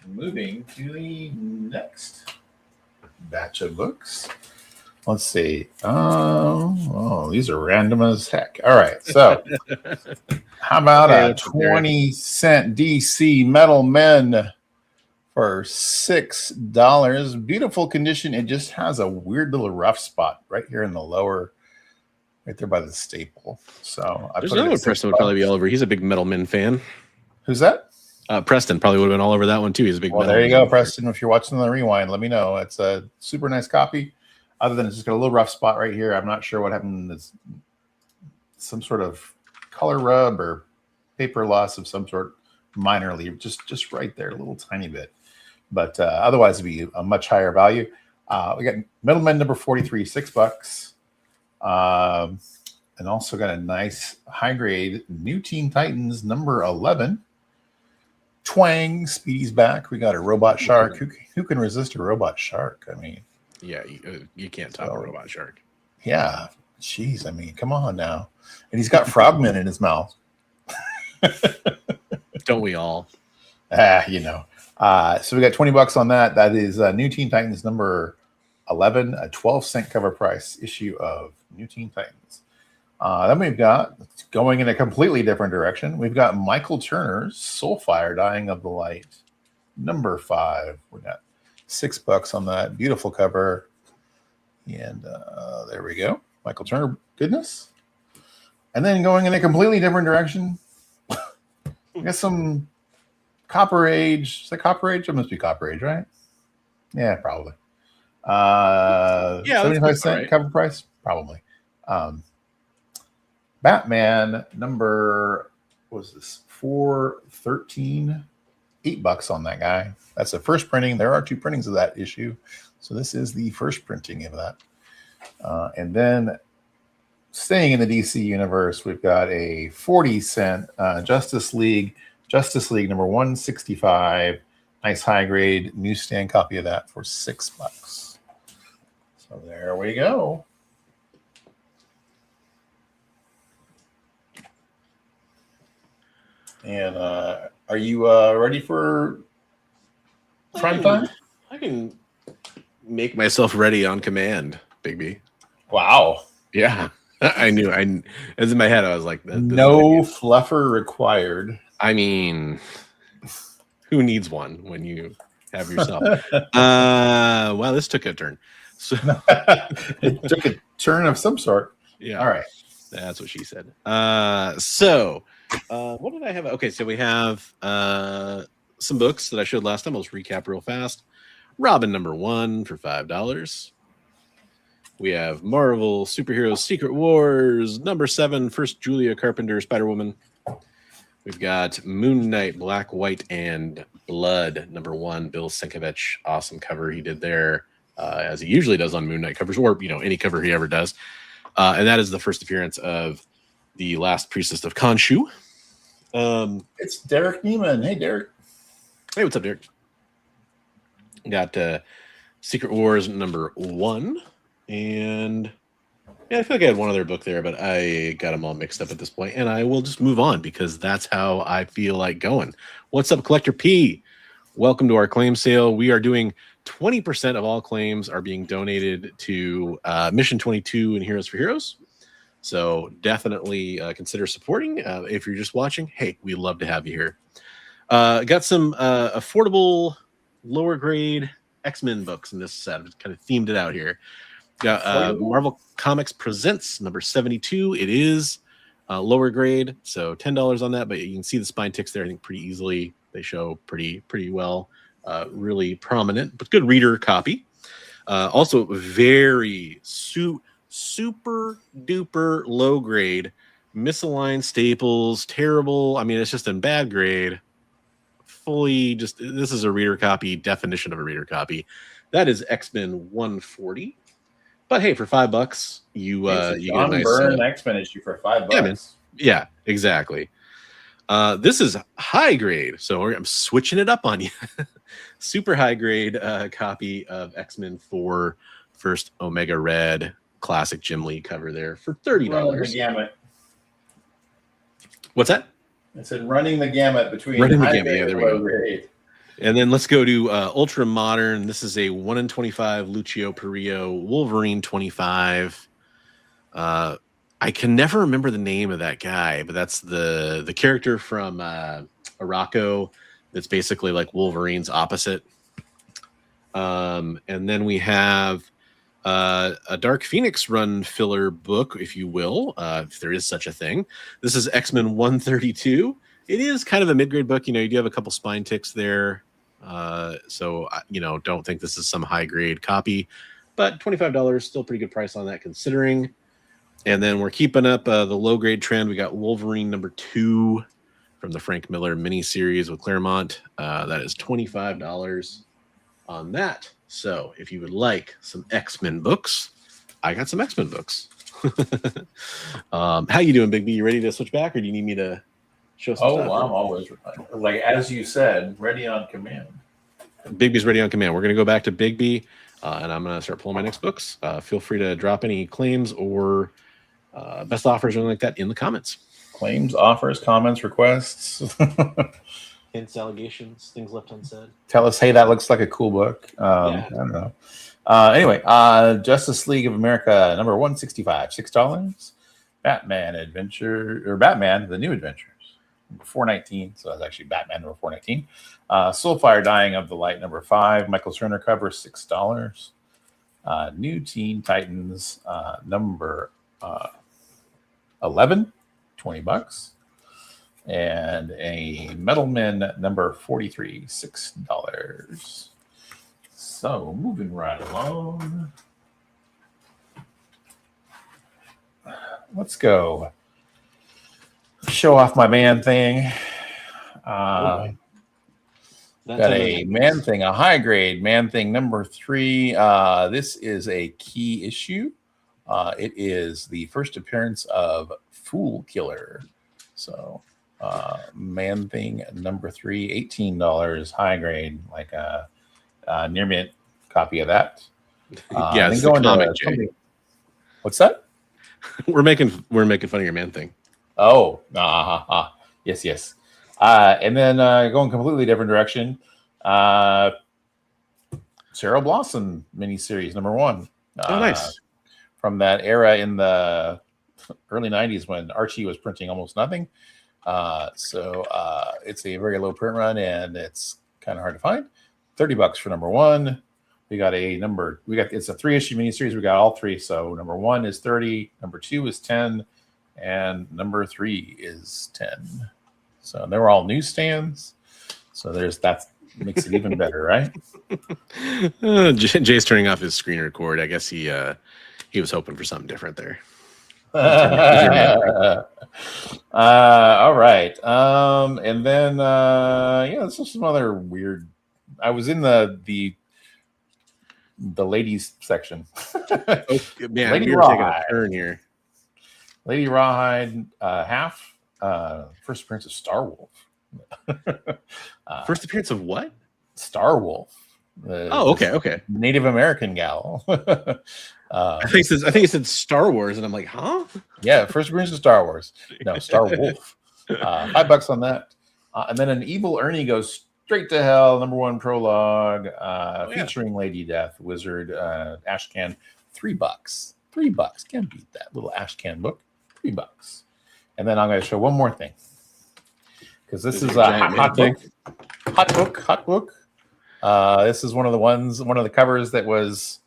Moving to the next batch of books. Let's see. Oh, these are random as heck. All right. So how about a 20-cent DC Metal Men for $6? Beautiful condition. It just has a weird little rough spot right here in the lower, right there by the staple. So there's another one Preston would probably be all over. He's a big Metal Men fan. Who's that? Preston probably would have been all over that one too. He's a big. Well, there you go, Preston. If you're watching the rewind, let me know. It's a super nice copy. Other than it's just got a little rough spot right here. I'm not sure what happened. It's some sort of color rub or paper loss of some sort, minorly, just right there, a little tiny bit. But otherwise, it'd be a much higher value. We got Middleman number 43, $6. And also got a nice high grade New Teen Titans number 11. Twang, Speedy's back. We got a robot shark. Who can resist a robot shark? I mean, yeah, you can't top a robot shark. Yeah, jeez. I mean, come on now. And he's got frogmen in his mouth. Don't we all? So we got $20 on that. That is New Teen Titans number 11, a 12-cent cover price issue of New Teen Titans. Then we've got, going in a completely different direction, we've got Michael Turner's Soulfire Dying of the Light, number 5. We got $6 on that. Beautiful cover. And there we go. Michael Turner goodness. And then going in a completely different direction, we got some Copper Age. Is that Copper Age? It must be Copper Age, right? Yeah, probably. Yeah, 75-cent right. cover price, probably. Batman number, what was this, 413, $8 on that guy. That's the first printing. There are 2 printings of that issue, so this is the first printing of that. And then staying in the DC universe, we've got a 40-cent Justice League number 165. Nice high grade newsstand copy of that for $6. So there we go. And are you ready for prime time? I can make myself ready on command, Bigby. Wow. Yeah. I knew. As in my head, I was like, no fluffer required. I mean, who needs one when you have yourself? Wow, this took a turn. So it took a turn of some sort. Yeah. All right. That's what she said. So what did I have? Okay, so we have some books that I showed last time. I'll just recap real fast. Robin number 1 for $5. We have Marvel Superheroes Secret Wars number 7, first Julia Carpenter Spider-Woman. We've got Moon Knight Black, White, and Blood number 1, Bill Sienkiewicz. Awesome cover he did there, as he usually does on Moon Knight covers, or any cover he ever does. And that is the first appearance of the last priestess of Khonshu. It's Derek Neiman. Hey, Derek. Hey, what's up, Derek? Got Secret Wars number 1. And yeah, I feel like I had one other book there, but I got them all mixed up at this point, and I will just move on because that's how I feel like going. What's up, Collector P? Welcome to our claim sale. We are doing 20% of all claims are being donated to Mission 22 and Heroes for Heroes. So definitely consider supporting. If you're just watching, hey, we'd love to have you here. Got some affordable, lower grade X-Men books in this set. I've kind of themed it out here. Got Marvel Comics Presents number 72. It is lower grade, so $10 on that, but you can see the spine ticks there, I think, pretty easily. They show pretty well, really prominent, but good reader copy. Also, very super duper low grade, misaligned staples, terrible. I mean, it's just in bad grade. Fully just, this is a reader copy, definition of a reader copy. That is X-Men 140. But hey, for $5, you get a nice Byrne X-Men issue for $5. Yeah, man. Yeah, exactly. This is high grade, so I'm switching it up on you. Super high grade copy of X-Men 4 first Omega Red classic Jim Lee cover there for $30. Running the gamut. What's that? I said running the gamut between running the high gamut. Yeah, there we low go. grade. And then let's go to Ultra Modern. This is a 1 in 25 Lucio Perillo Wolverine 25. I can never remember the name of that guy, but that's the character from Araco that's basically like Wolverine's opposite. And then we have a Dark Phoenix run filler book, if you will, if there is such a thing. This is X-Men 132. It is kind of a mid-grade book. You do have a couple spine ticks there. So, don't think this is some high-grade copy. But $25, still pretty good price on that considering. And then we're keeping up the low-grade trend. We got Wolverine number 2 from the Frank Miller miniseries with Claremont. That is $25 on that. So if you would like some X-Men books, I got some X-Men books. How you doing, Big B? You ready to switch back, or do you need me to show some stuff? I'm always, like, as you said, ready on command. Big B's ready on command. We're going to go back to Big B, and I'm going to start pulling my next books. Feel free to drop any claims or best offers or anything like that in the comments. Claims, offers, comments, requests. Hints, allegations, things left unsaid. Tell us, hey, that looks like a cool book. I don't know. Anyway, Justice League of America, number 165, $6. Batman, The New Adventures, number 419. So that's actually Batman, number 419. Soulfire, Dying of the Light, number 5. Michael Cerner cover, $6. New Teen Titans, number 11, $20. And a Metal Men number 43, $6. So moving right along. Let's go. Show off my man thing. Okay. Got a man thing, a high grade man thing number 3. This is a key issue. It is the first appearance of Fool Killer. So man thing number 3, $18, high grade, like a near mint copy of that. Yeah, it's the comic, Jay. What's that? We're making fun of your man thing. Oh, yes. And then going completely different direction, Cheryl Blossom miniseries number 1. Oh, nice. From that era in the early 90s when Archie was printing almost nothing. So it's a very low print run and it's kind of hard to find. $30 for number 1. It's a 3-issue miniseries. We got all 3. So number 1 is 30, number 2 is 10, and number 3 is 10. So they were all newsstands. So that makes it even better, right? Jay's turning off his screen record. I guess he was hoping for something different there. All right. And then this is some other weird. I was in the ladies section. Oh man, Lady you're taking a turn here. Lady Rawhide, half. First appearance of Star Wolf. First appearance of what? Star Wolf. Okay. Native American gal. I think it said Star Wars, and I'm like, huh? Yeah, first appearance of Star Wars. No, Star Wolf. $5 on that. And then an Evil Ernie Goes Straight to Hell, number 1 prologue, featuring Lady Death, Wizard, Ashcan. $3. $3. Can't beat that little Ashcan book. $3. And then I'm going to show one more thing. Because this is a hot book. This is one of the covers that was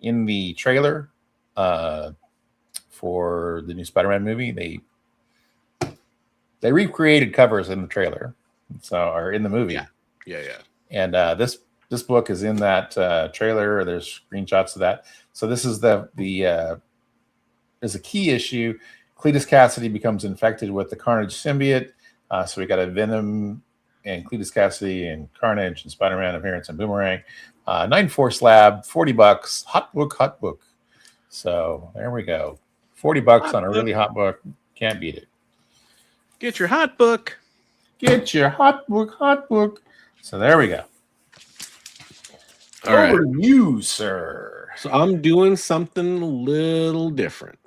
in the trailer for the new Spider-Man movie. They recreated covers in the trailer, or in the movie. Yeah. And this book is in that trailer. There's screenshots of that. So this is there's a key issue. Cletus Cassidy becomes infected with the Carnage symbiote. So we got a Venom and Cletus Cassidy and Carnage and Spider-Man appearance and Boomerang. 9.4 slab, $40. Hot book. So there we go. $40 on a really hot book. Can't beat it. Get your hot book. Get your hot book. So there we go. All right. Over to you, sir. So I'm doing something a little different.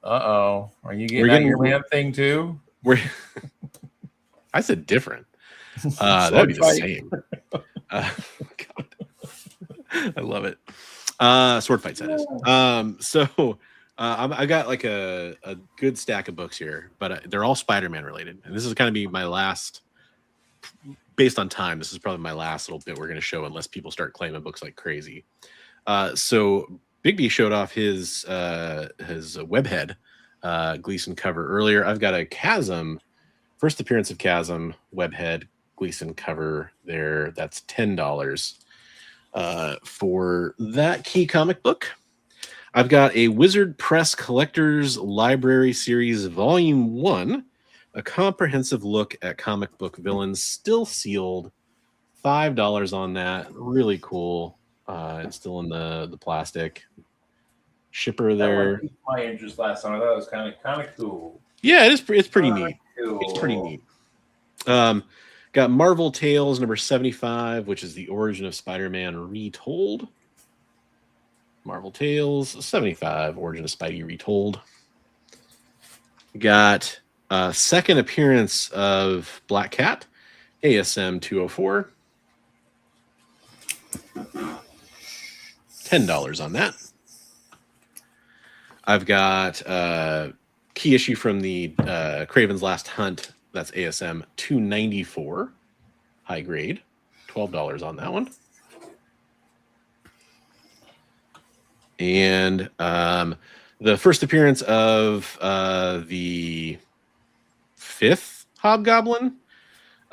Uh-oh. Are you getting your man thing too? I said different. That'd be the same. God. I love it. Sword fights, that is. So I got like a good stack of books here, but they're all Spider-Man related. And this is kind of be my last, based on time, this is probably my last little bit we're going to show unless people start claiming books like crazy. So Big B showed off his Webhead Gleason cover earlier. I've got a Chasm, first appearance of Chasm, Webhead Gleason cover there. That's $10 for that key comic book. I've got a Wizard Press Collectors Library Series Volume 1, a comprehensive look at comic book villains, still sealed. $5 on that. Really cool. It's still in the plastic shipper there. My interest last time. I thought it was kind of cool. Yeah, it is. It's pretty neat. Cool. It's pretty neat. Got Marvel Tales number 75, which is the origin of Spider-Man retold. Marvel Tales 75, origin of Spidey retold. Got second appearance of Black Cat, ASM 204. $10 on that. I've got key issue from the Kraven's Last Hunt. That's ASM 294, high grade. $12 on that one. And the first appearance of the fifth Hobgoblin.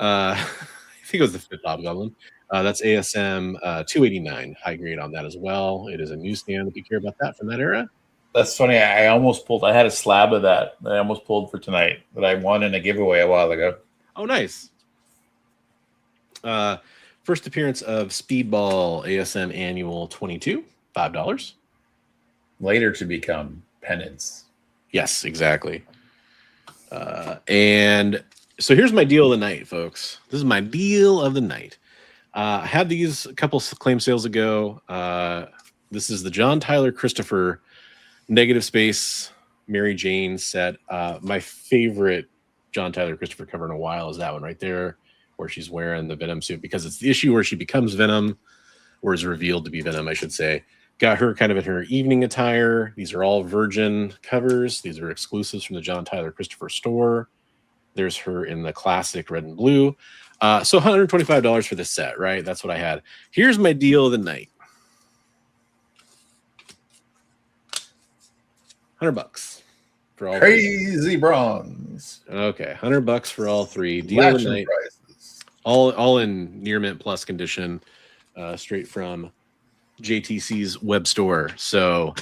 I think it was the fifth Hobgoblin. That's ASM 289, high grade on that as well. It is a newsstand if you care about that from that era. That's funny. I almost pulled. I had a slab of that I almost pulled for tonight that I won in a giveaway a while ago. Oh, nice. First appearance of Speedball ASM Annual 22, $5. Later to become penance. Yes, exactly. And so here's my deal of the night, folks. This is my deal of the night. I had these a couple claim sales ago. This is the John Tyler Christopher Negative Space Mary Jane set. My favorite John Tyler Christopher cover in a while is that one right there, where she's wearing the Venom suit, because it's the issue where she becomes Venom, or is revealed to be Venom, I should say. Got her kind of in her evening attire. These are all Virgin covers. These are exclusives from the John Tyler Christopher store. There's her in the classic red and blue. So $125 for this set, right? That's what I had. Here's my deal of the night. $100 for all Crazy three. bronze. Okay, $100 for all three. Deal of the night. Prices. All in near mint plus condition, straight from JTC's web store. So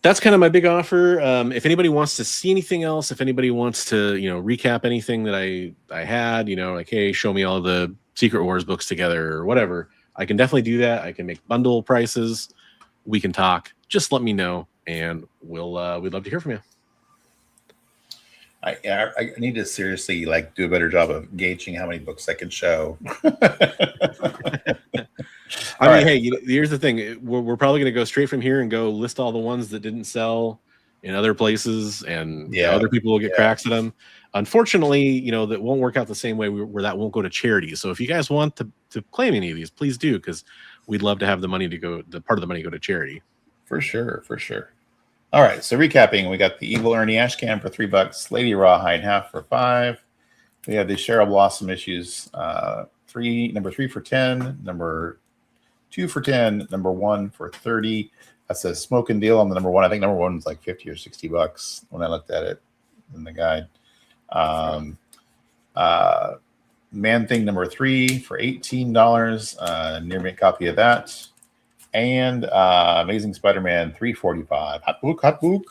that's kind of my big offer. If anybody wants to see anything else, if anybody wants to, recap anything that I had, like, hey, show me all the Secret Wars books together or whatever, I can definitely do that. I can make bundle prices. We can talk. Just let me know, and we'd love to hear from you. I need to seriously do a better job of gauging how many books I can show. I mean, hey, here's the thing. We're probably going to go straight from here and go list all the ones that didn't sell in other places, and other people will get cracks at them. Unfortunately, that won't work out the same way, where that won't go to charity. So if you guys want to claim any of these, please do, because we'd love to have the part of the money go to charity. For sure. All right, so recapping, we got the Evil Ernie Ashcan for $3, Lady Rawhide half for $5. We have the Cheryl Blossom issues, number 3 for $10, number 2 for $10, number 1 for $30. That says smoking deal on the number 1. I think number 1 was like $50 or $60 when I looked at it in the guide. Man Thing number 3 for $18, near mint copy of that. And Amazing Spider-Man 345. Hot book, $40.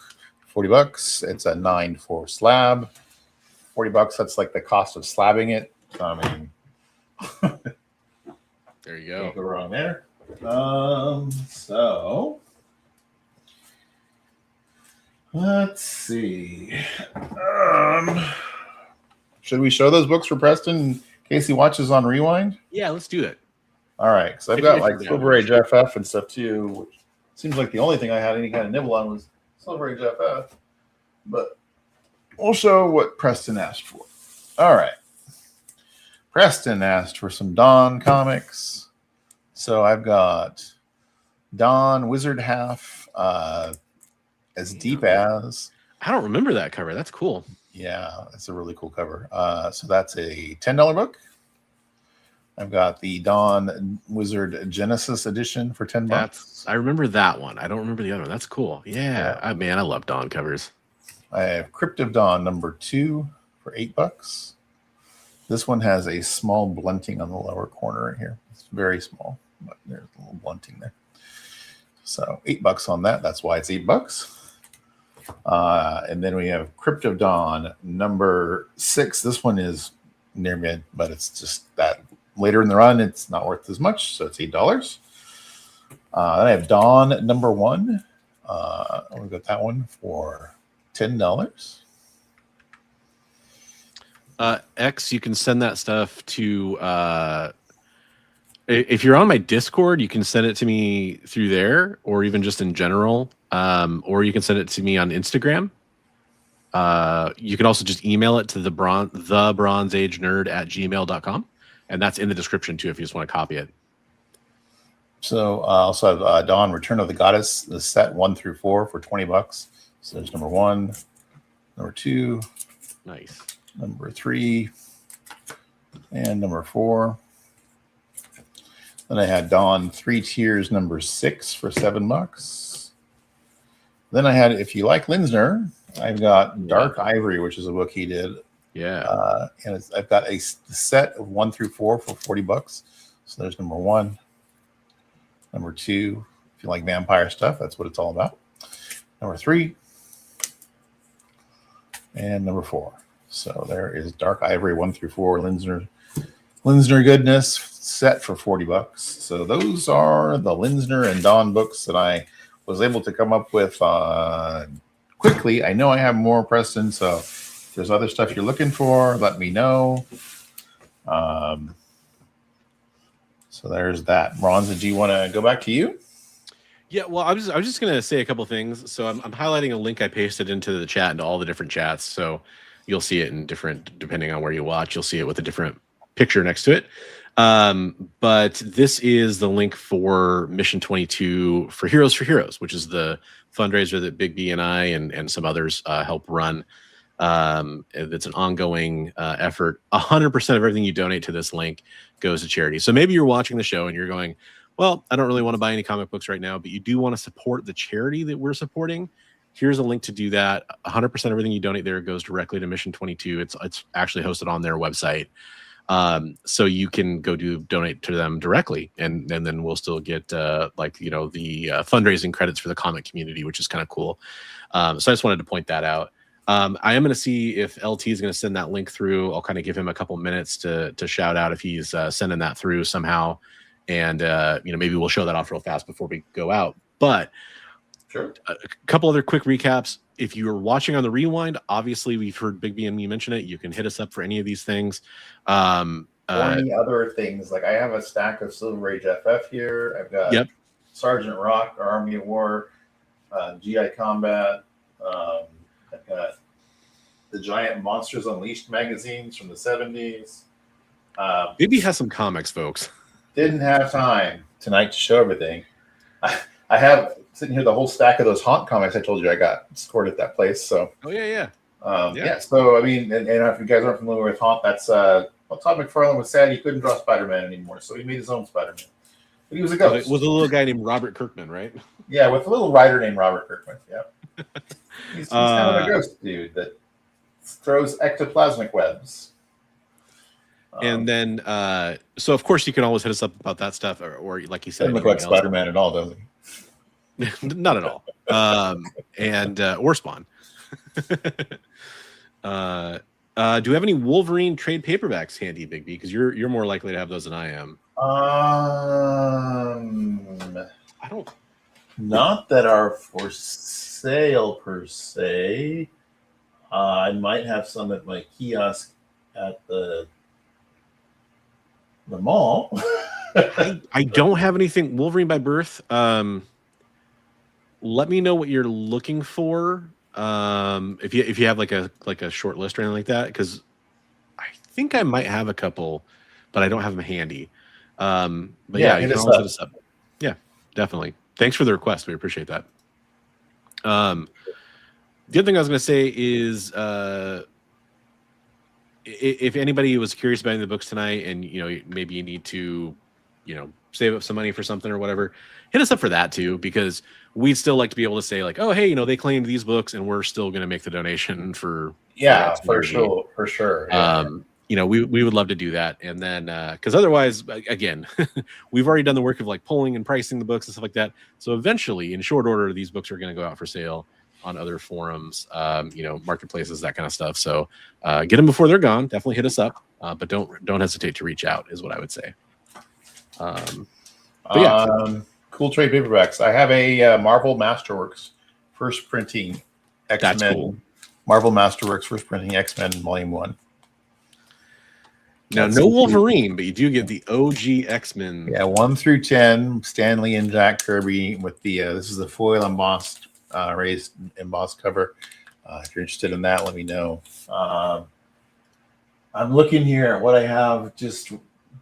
It's a 9.4 slab. $40. That's like the cost of slabbing it. I mean, there you go. Can't go wrong there. So let's see. Should we show those books for Preston in case he watches on Rewind? Yeah, let's do that. All right, because I've got Silver Age FF and stuff too, which seems like the only thing I had any kind of nibble on was Silver Age FF. But we'll show what Preston asked for. All right. Preston asked for some Dawn comics. So I've got Dawn Wizard half, As Deep As. I don't remember that cover. That's cool. Yeah, it's a really cool cover. So that's a $10 book. I've got the Dawn Wizard Genesis edition for $10. I remember that one. I don't remember the other one. That's cool. Yeah. I love Dawn covers. I have Crypt of Dawn number 2 for $8. This one has a small blunting on the lower corner right here. It's very small, but there's a little blunting there. So $8 on that. That's why it's $8. And then we have Crypt of Dawn number 6. This one is near mid, but it's just that later in the run, it's not worth as much, so it's $8. Then I have Dawn number 1. We got that one for $10. X, you can send that stuff to if you're on my Discord, you can send it to me through there, or even just in general, or you can send it to me on Instagram. You can also just email it to thebronzeagenerd@gmail.com, and that's in the description too if you just want to copy it. So I also have Dawn Return of the Goddess, the set 1 through 4 for $20. So there's number 1, number 2, nice, number 3, and number 4. Then I had Dawn 3 Tiers number 6 for $7. Then I had, if you like Linsner, I've got Dark Ivory, which is a book he did. Yeah. And I've got a set of 1 through 4 for $40. So there's number 1. Number 2, if you like vampire stuff, that's what it's all about. Number 3. And number 4. So there is Dark Ivory 1 through 4, Linsner goodness, set for $40. So those are the Linsner and Dawn books that I was able to come up with quickly. I know I have more, Preston, so if there's other stuff you're looking for, let me know. So there's that. Ronza, do you want to go back to you? Yeah, well, I was just going to say a couple things. So I'm highlighting a link I pasted into the chat, into all the different chats. So you'll see it in different, depending on where you watch, you'll see it with a different picture next to it. But this is the link for Mission 22 for Heroes, which is the fundraiser that Big B and I and some others help run. It's an ongoing effort. 100% of everything you donate to this link goes to charity. So maybe you're watching the show and you're going, well, I don't really want to buy any comic books right now, but you do want to support the charity that we're supporting. Here's a link to do that. 100% everything you donate there goes directly to Mission 22. It's actually hosted on their website. So you can go donate to them directly, and then we'll still get the fundraising credits for the comic community, which is kind of cool. So I just wanted to point that out. I am going to see if LT is going to send that link through. I'll kind of give him a couple minutes to shout out if he's sending that through somehow, and maybe we'll show that off real fast before we go out. But sure, a couple other quick recaps. If you're watching on the rewind, obviously we've heard Big B and me mention it. You can hit us up for any of these things. Or any other things. Like I have a stack of Silver Age FF here. I've got Sergeant Rock, or Army of War, GI Combat. I've got the Giant Monsters Unleashed magazines from the 70s. Big B has some comics, folks. Didn't have time tonight to show everything. I have sitting here the whole stack of those Haunt comics I told you I got scored at that place. So yeah. So I mean, and if you guys aren't familiar with Haunt, that's Todd McFarlane was sad he couldn't draw Spider-Man anymore, so he made his own Spider-Man. But he was a ghost. With a little guy named Robert Kirkman, right? Yeah, with a little writer named Robert Kirkman. Yeah, he's kind of a ghost dude that throws ectoplasmic webs. And then, so of course you can always hit us up about that stuff, or like you said, doesn't look like Spider-Man at all, does he? Not at all. Or Spawn. Do we have any Wolverine trade paperbacks handy, Big B? Because you're more likely to have those than I am. I don't. Not that are for sale per se. I might have some at my kiosk at the mall. I don't have anything Wolverine by Birth. Let me know what you're looking for. If you have like a short list or anything like that, because I think I might have a couple, but I don't have them handy. But yeah, you can always hit us up. Yeah, definitely. Thanks for the request. We appreciate that. The other thing I was going to say is, if anybody was curious about any of the books tonight, and maybe you need to, save up some money for something or whatever, hit us up for that too, because we'd still like to be able to say like, oh, hey, they claimed these books, and we're still going to make the donation for. Yeah, for sure. Yeah. We would love to do that, and then because otherwise, again, we've already done the work of like pulling and pricing the books and stuff like that. So eventually, in short order, these books are going to go out for sale on other forums, marketplaces, that kind of stuff. So get them before they're gone. Definitely hit us up, but don't hesitate to reach out, is what I would say. Cool trade paperbacks. I have a Marvel Masterworks first printing X-Men. That's cool. Marvel Masterworks first printing X-Men Volume 1. Now, no Wolverine, but you do get the OG X-Men. Yeah, 1 through 10, Stan Lee and Jack Kirby with the this is the foil embossed, raised embossed cover. If you're interested in that, let me know. I'm looking here at what I have just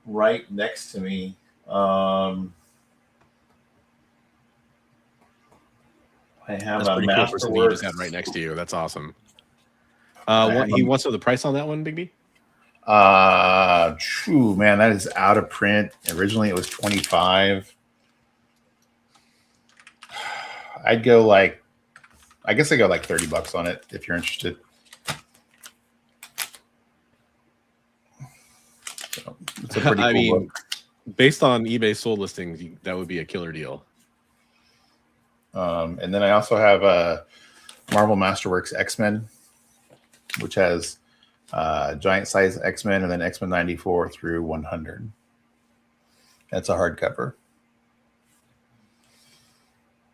right next to me. I have a Masterworks. You just had right next to you. That's awesome. He wants to know the price on that one, Big B? True, man, that is out of print. Originally it was $25. I guess I go like $30 on it if you're interested. So, it's a pretty cool book. based on eBay sold listings, that would be a killer deal. And then I also have Marvel Masterworks X-Men, which has giant size X-Men and then X-Men 94 through 100. That's a hardcover.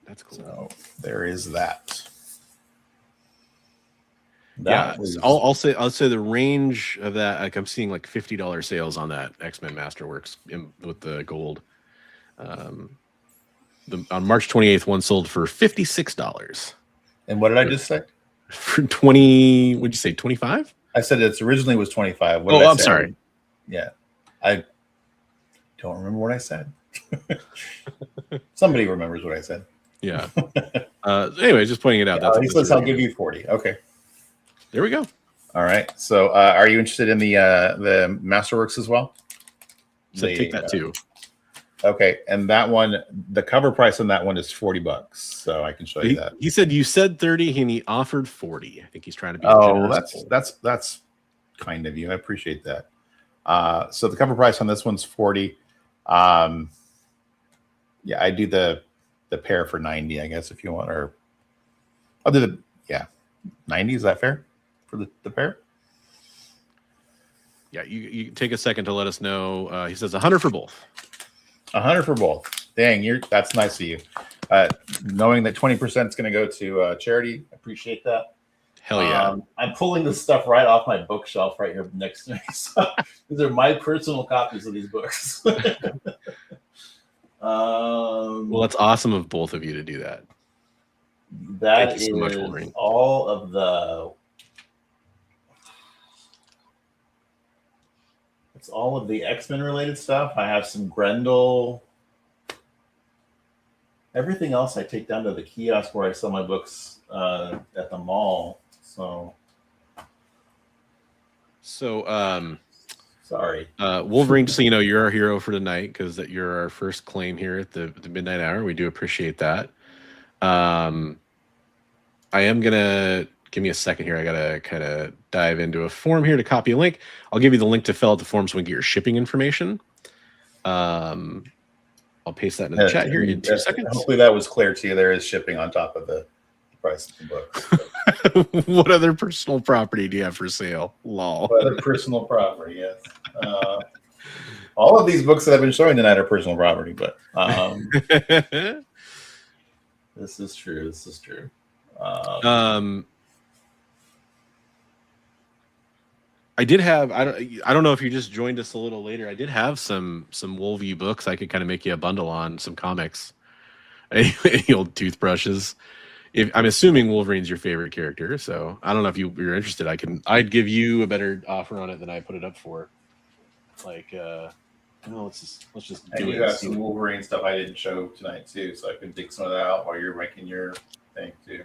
That's cool. So there is that. I'll say the range of that, like I'm seeing like $50 sales on that X-Men Masterworks with the gold. On March 28th, one sold for $56. And what did I just say? For 20, what'd you say, 25? I said it originally was 25. What Oh, did I I'm say? sorry. Yeah. I don't remember what I said. Somebody remembers what I said. Yeah. Anyway, just pointing it out. He says I'll give you 40. Okay. There we go. All right. So are you interested in the Masterworks as well? So take that too. Okay. And that one, the cover price on that one is $40. So I can show you that. He said you said 30 and he offered 40. I think he's trying to be generous. That's kind of you. I appreciate that. So the cover price on this one's 40. Yeah, I do the pair for 90, I guess, if you want, or I'll do 90. Is that fair for the pair? Yeah, you take a second to let us know. He says 100 for both. 100 for both. Dang, that's nice of you. Knowing that 20% is going to go to charity, I appreciate that. Hell yeah. I'm pulling this stuff right off my bookshelf right here next to me. So these are my personal copies of these books. Well, it's awesome of both of you to do that. That is all of it's all of the X-Men related stuff. I have some Grendel. Everything else I take down to the kiosk where I sell my books at the mall. So sorry. Wolverine, just so you know, you're our hero for tonight because that you're our first claim here at the midnight hour. We do appreciate that. I am gonna give me a second here. I gotta kind of dive into a form here to copy a link. I'll give you the link to fill out the form so we can get your shipping information. I'll paste that in the chat here in 2 seconds. Hopefully that was clear to you. There is shipping on top of the price of the book. What other personal property do you have for sale? Lol. What other personal property? Yes. All of these books that I've been showing tonight are personal property, but this is true. This is true. I did have, I don't know if you just joined us a little later. I did have some Wolvie books I could kind of make you a bundle on, some comics, any old toothbrushes. I'm assuming Wolverine's your favorite character, so I don't know if you're interested. I'd give you a better offer on it than I put it up for. Like, let's just do it. You got some Wolverine stuff I didn't show tonight too, so I can dig some of that out while you're making your thing too.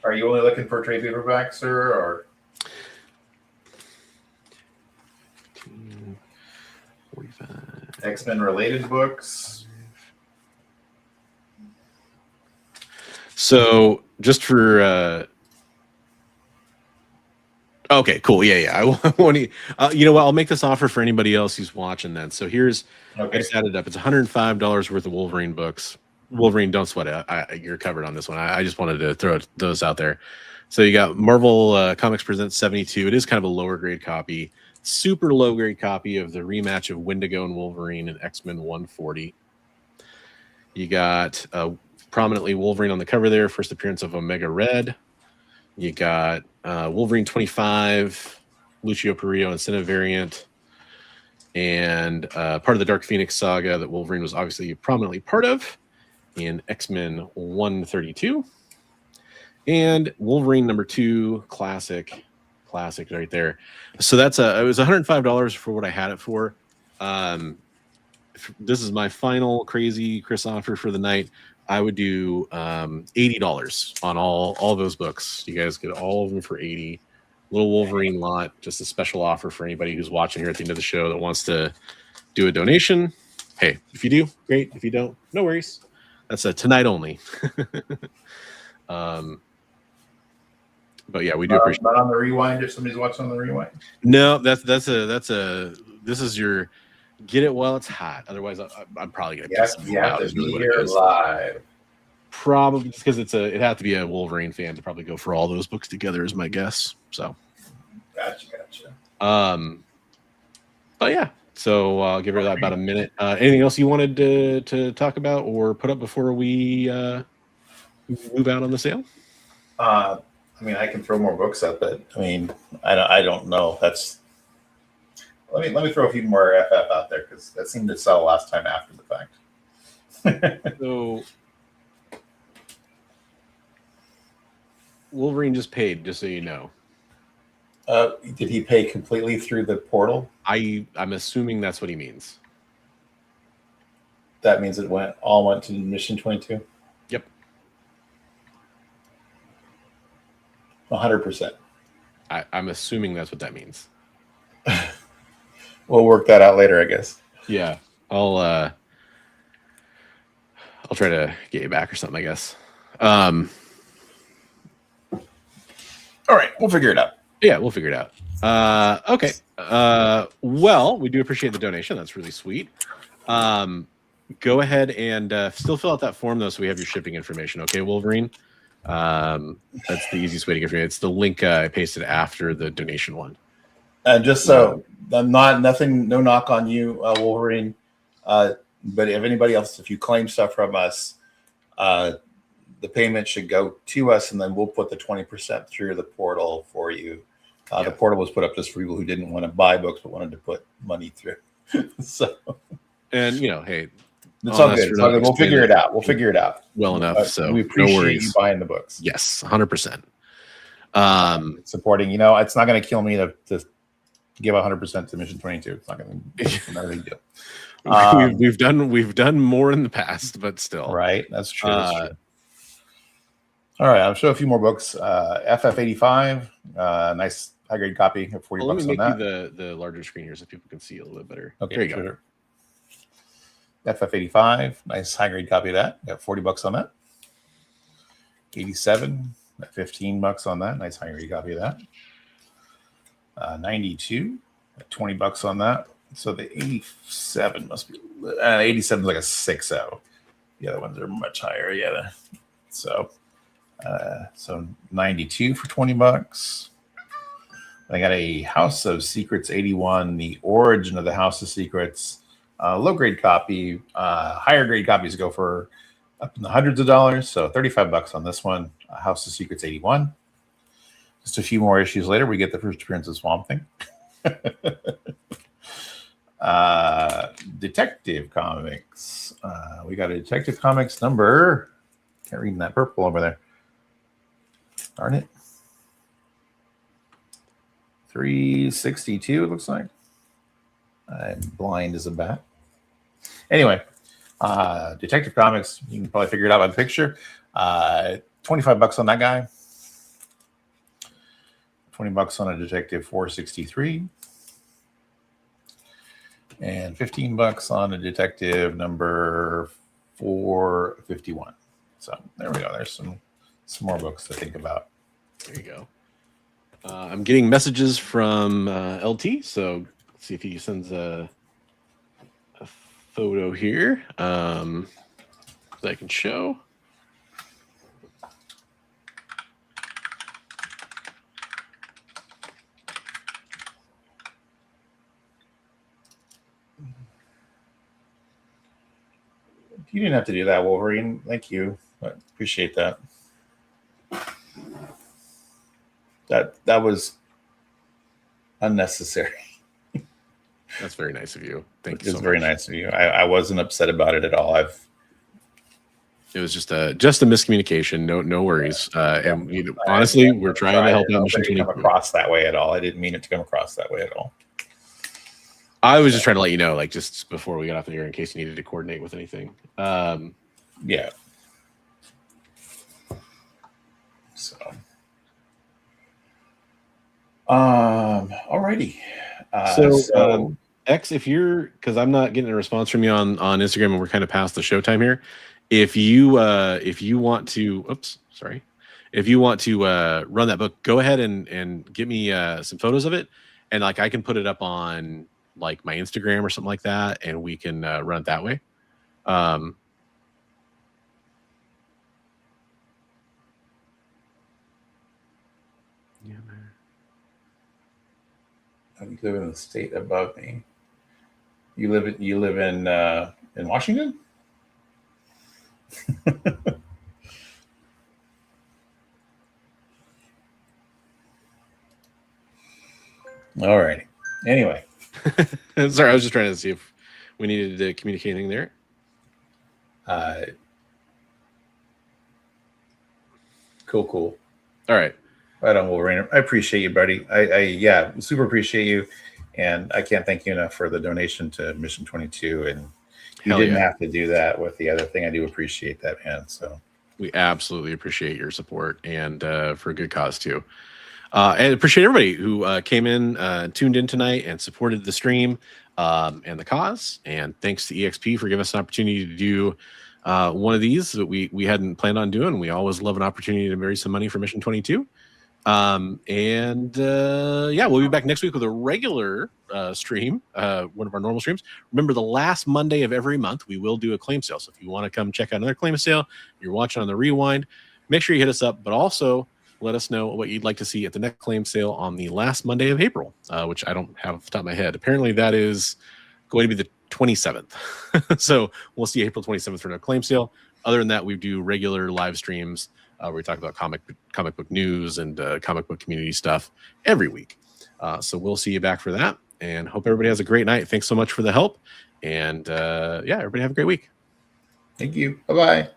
Are you only looking for trade paperbacks, sir, or 45 X-Men related books? So just for okay, cool. Yeah. I want to. You know what? I'll make this offer for anybody else who's watching. Then, so here's. Okay. I just added up. It's $105 worth of Wolverine books. Wolverine, don't sweat it. You're covered on this one. I just wanted to throw those out there. So you got Marvel Comics Presents 72. It is kind of a lower grade copy, super low grade copy of the rematch of Wendigo and Wolverine and X-Men 140. You got prominently Wolverine on the cover there, first appearance of Omega Red. You got Wolverine 25, Lucio Perillo incentive variant, and part of the Dark Phoenix saga that Wolverine was obviously prominently part of in X-Men 132. And Wolverine #2 classic right there. So that's it was $105 for what I had it for. This is my final crazy Chris offer for the night. I would do $80 on all those books. You guys get all of them for $80. Little Wolverine lot, just a special offer for anybody who's watching here at the end of the show that wants to do a donation. Hey, if you do, great. If you don't, no worries. That's a tonight only. But yeah, we do appreciate. Not on the rewind. If somebody's watching on the rewind. No, this is your. Get it while it's hot. Otherwise, I'm probably gonna Yes, piss you them have out. to Is really be what here it is. live. Probably because it had to be a Wolverine fan to probably go for all those books together, is my guess. So, Gotcha. but yeah. So I'll give her about a minute. Anything else you wanted to talk about or put up before we move out on the sale? I mean, I can throw more books up, but I mean, I don't know. Let me throw a few more FF out there because that seemed to sell last time after the fact. So Wolverine just paid, just so you know. Did he pay completely through the portal? I'm assuming that's what he means. That means it went to Mission 22. Yep. 100%. I'm assuming that's what that means. We'll work that out later, I guess. Yeah, I'll try to get you back or something, I guess. All right, we'll figure it out. Yeah, we'll figure it out. Okay. Well, we do appreciate the donation. That's really sweet. Go ahead and still fill out that form though, so we have your shipping information. Okay, Wolverine. That's the easiest way to get from it. It's the link I pasted after the donation one. And just so I'm no knock on you, Wolverine. But if anybody else, if you claim stuff from us, the payment should go to us, and then we'll put the 20% through the portal for you. The portal was put up just for people who didn't want to buy books but wanted to put money through. So, and hey, it's all good. We'll figure it out. Well enough. So we appreciate you buying the books. Yes, 100%. Supporting. It's not going to kill me to give 100% to Mission 22. It's not going to be a big deal. We've done more in the past, but still. Right. That's true. All right. I'll show a few more books. FF85. Nice high grade copy at 40 bucks on that. Let me make you the larger screen here so people can see a little bit better. Okay. There you go. FF85. Nice high grade copy of that. Got 40 bucks on that. 87. 15 bucks on that. Nice high grade copy of that. 92. 20 bucks on that. So the 87 must be 87 is like a 6.0. The other ones are much higher. Yeah. So 92 for 20 bucks. I got a House of Secrets 81, the origin of the House of Secrets, low grade copy. Higher grade copies go for up in the hundreds of dollars. So 35 bucks on this one. House of Secrets 81. Just a few more issues later, we get the first appearance of Swamp Thing. Detective Comics. We got a Detective Comics number. Can't read in that purple over there. Darn it. 362, it looks like. I'm blind as a bat. Anyway, Detective Comics, you can probably figure it out by the picture. 25 bucks on that guy. 20 bucks on a Detective 463. And 15 bucks on a Detective number 451. So there we go. There's some more books to think about. There you go. I'm getting messages from LT, so let's see if he sends a photo here that I can show. You didn't have to do that, Wolverine. Thank you. I appreciate that. That was unnecessary. That's very nice of you. Thank you. It's very nice of you. I wasn't upset about it at all. It was just a miscommunication. No worries. And honestly, we're trying to help out Mission 22. Come across that way at all. I didn't mean it to come across that way at all. I was just trying to let you know, like, just before we got off the air, in case you needed to coordinate with anything. Yeah. So, alrighty. So X, if you're, because I'm not getting a response from you on Instagram, and we're kind of past the showtime here. If you want to, if you want to run that book, go ahead and get me some photos of it, and like I can put it up on like my Instagram or something like that, and we can run it that way. You live in the state above me. You live in Washington? All righty. Anyway. Sorry, I was just trying to see if we needed to communicate anything there. Cool. All right. Right on, Wolverine. I appreciate you, buddy. I super appreciate you. And I can't thank you enough for the donation to Mission 22. And you didn't have to do that with the other thing. I do appreciate that, man. So we absolutely appreciate your support, and for a good cause too. And appreciate everybody who came in, tuned in tonight, and supported the stream and the cause. And thanks to EXP for giving us an opportunity to do one of these that we hadn't planned on doing. We always love an opportunity to raise some money for Mission 22. We'll be back next week with a regular stream, one of our normal streams. Remember, the last Monday of every month, we will do a claim sale. So if you want to come check out another claim sale, you're watching on the rewind, make sure you hit us up, but also let us know what you'd like to see at the next claim sale on the last Monday of April, which I don't have off the top of my head. Apparently that is going to be the 27th. So we'll see April 27th for no claim sale. Other than that, we do regular live streams where we talk about comic book news and comic book community stuff every week. So we'll see you back for that, and hope everybody has a great night. Thanks so much for the help, and everybody have a great week. Thank you. Bye-bye.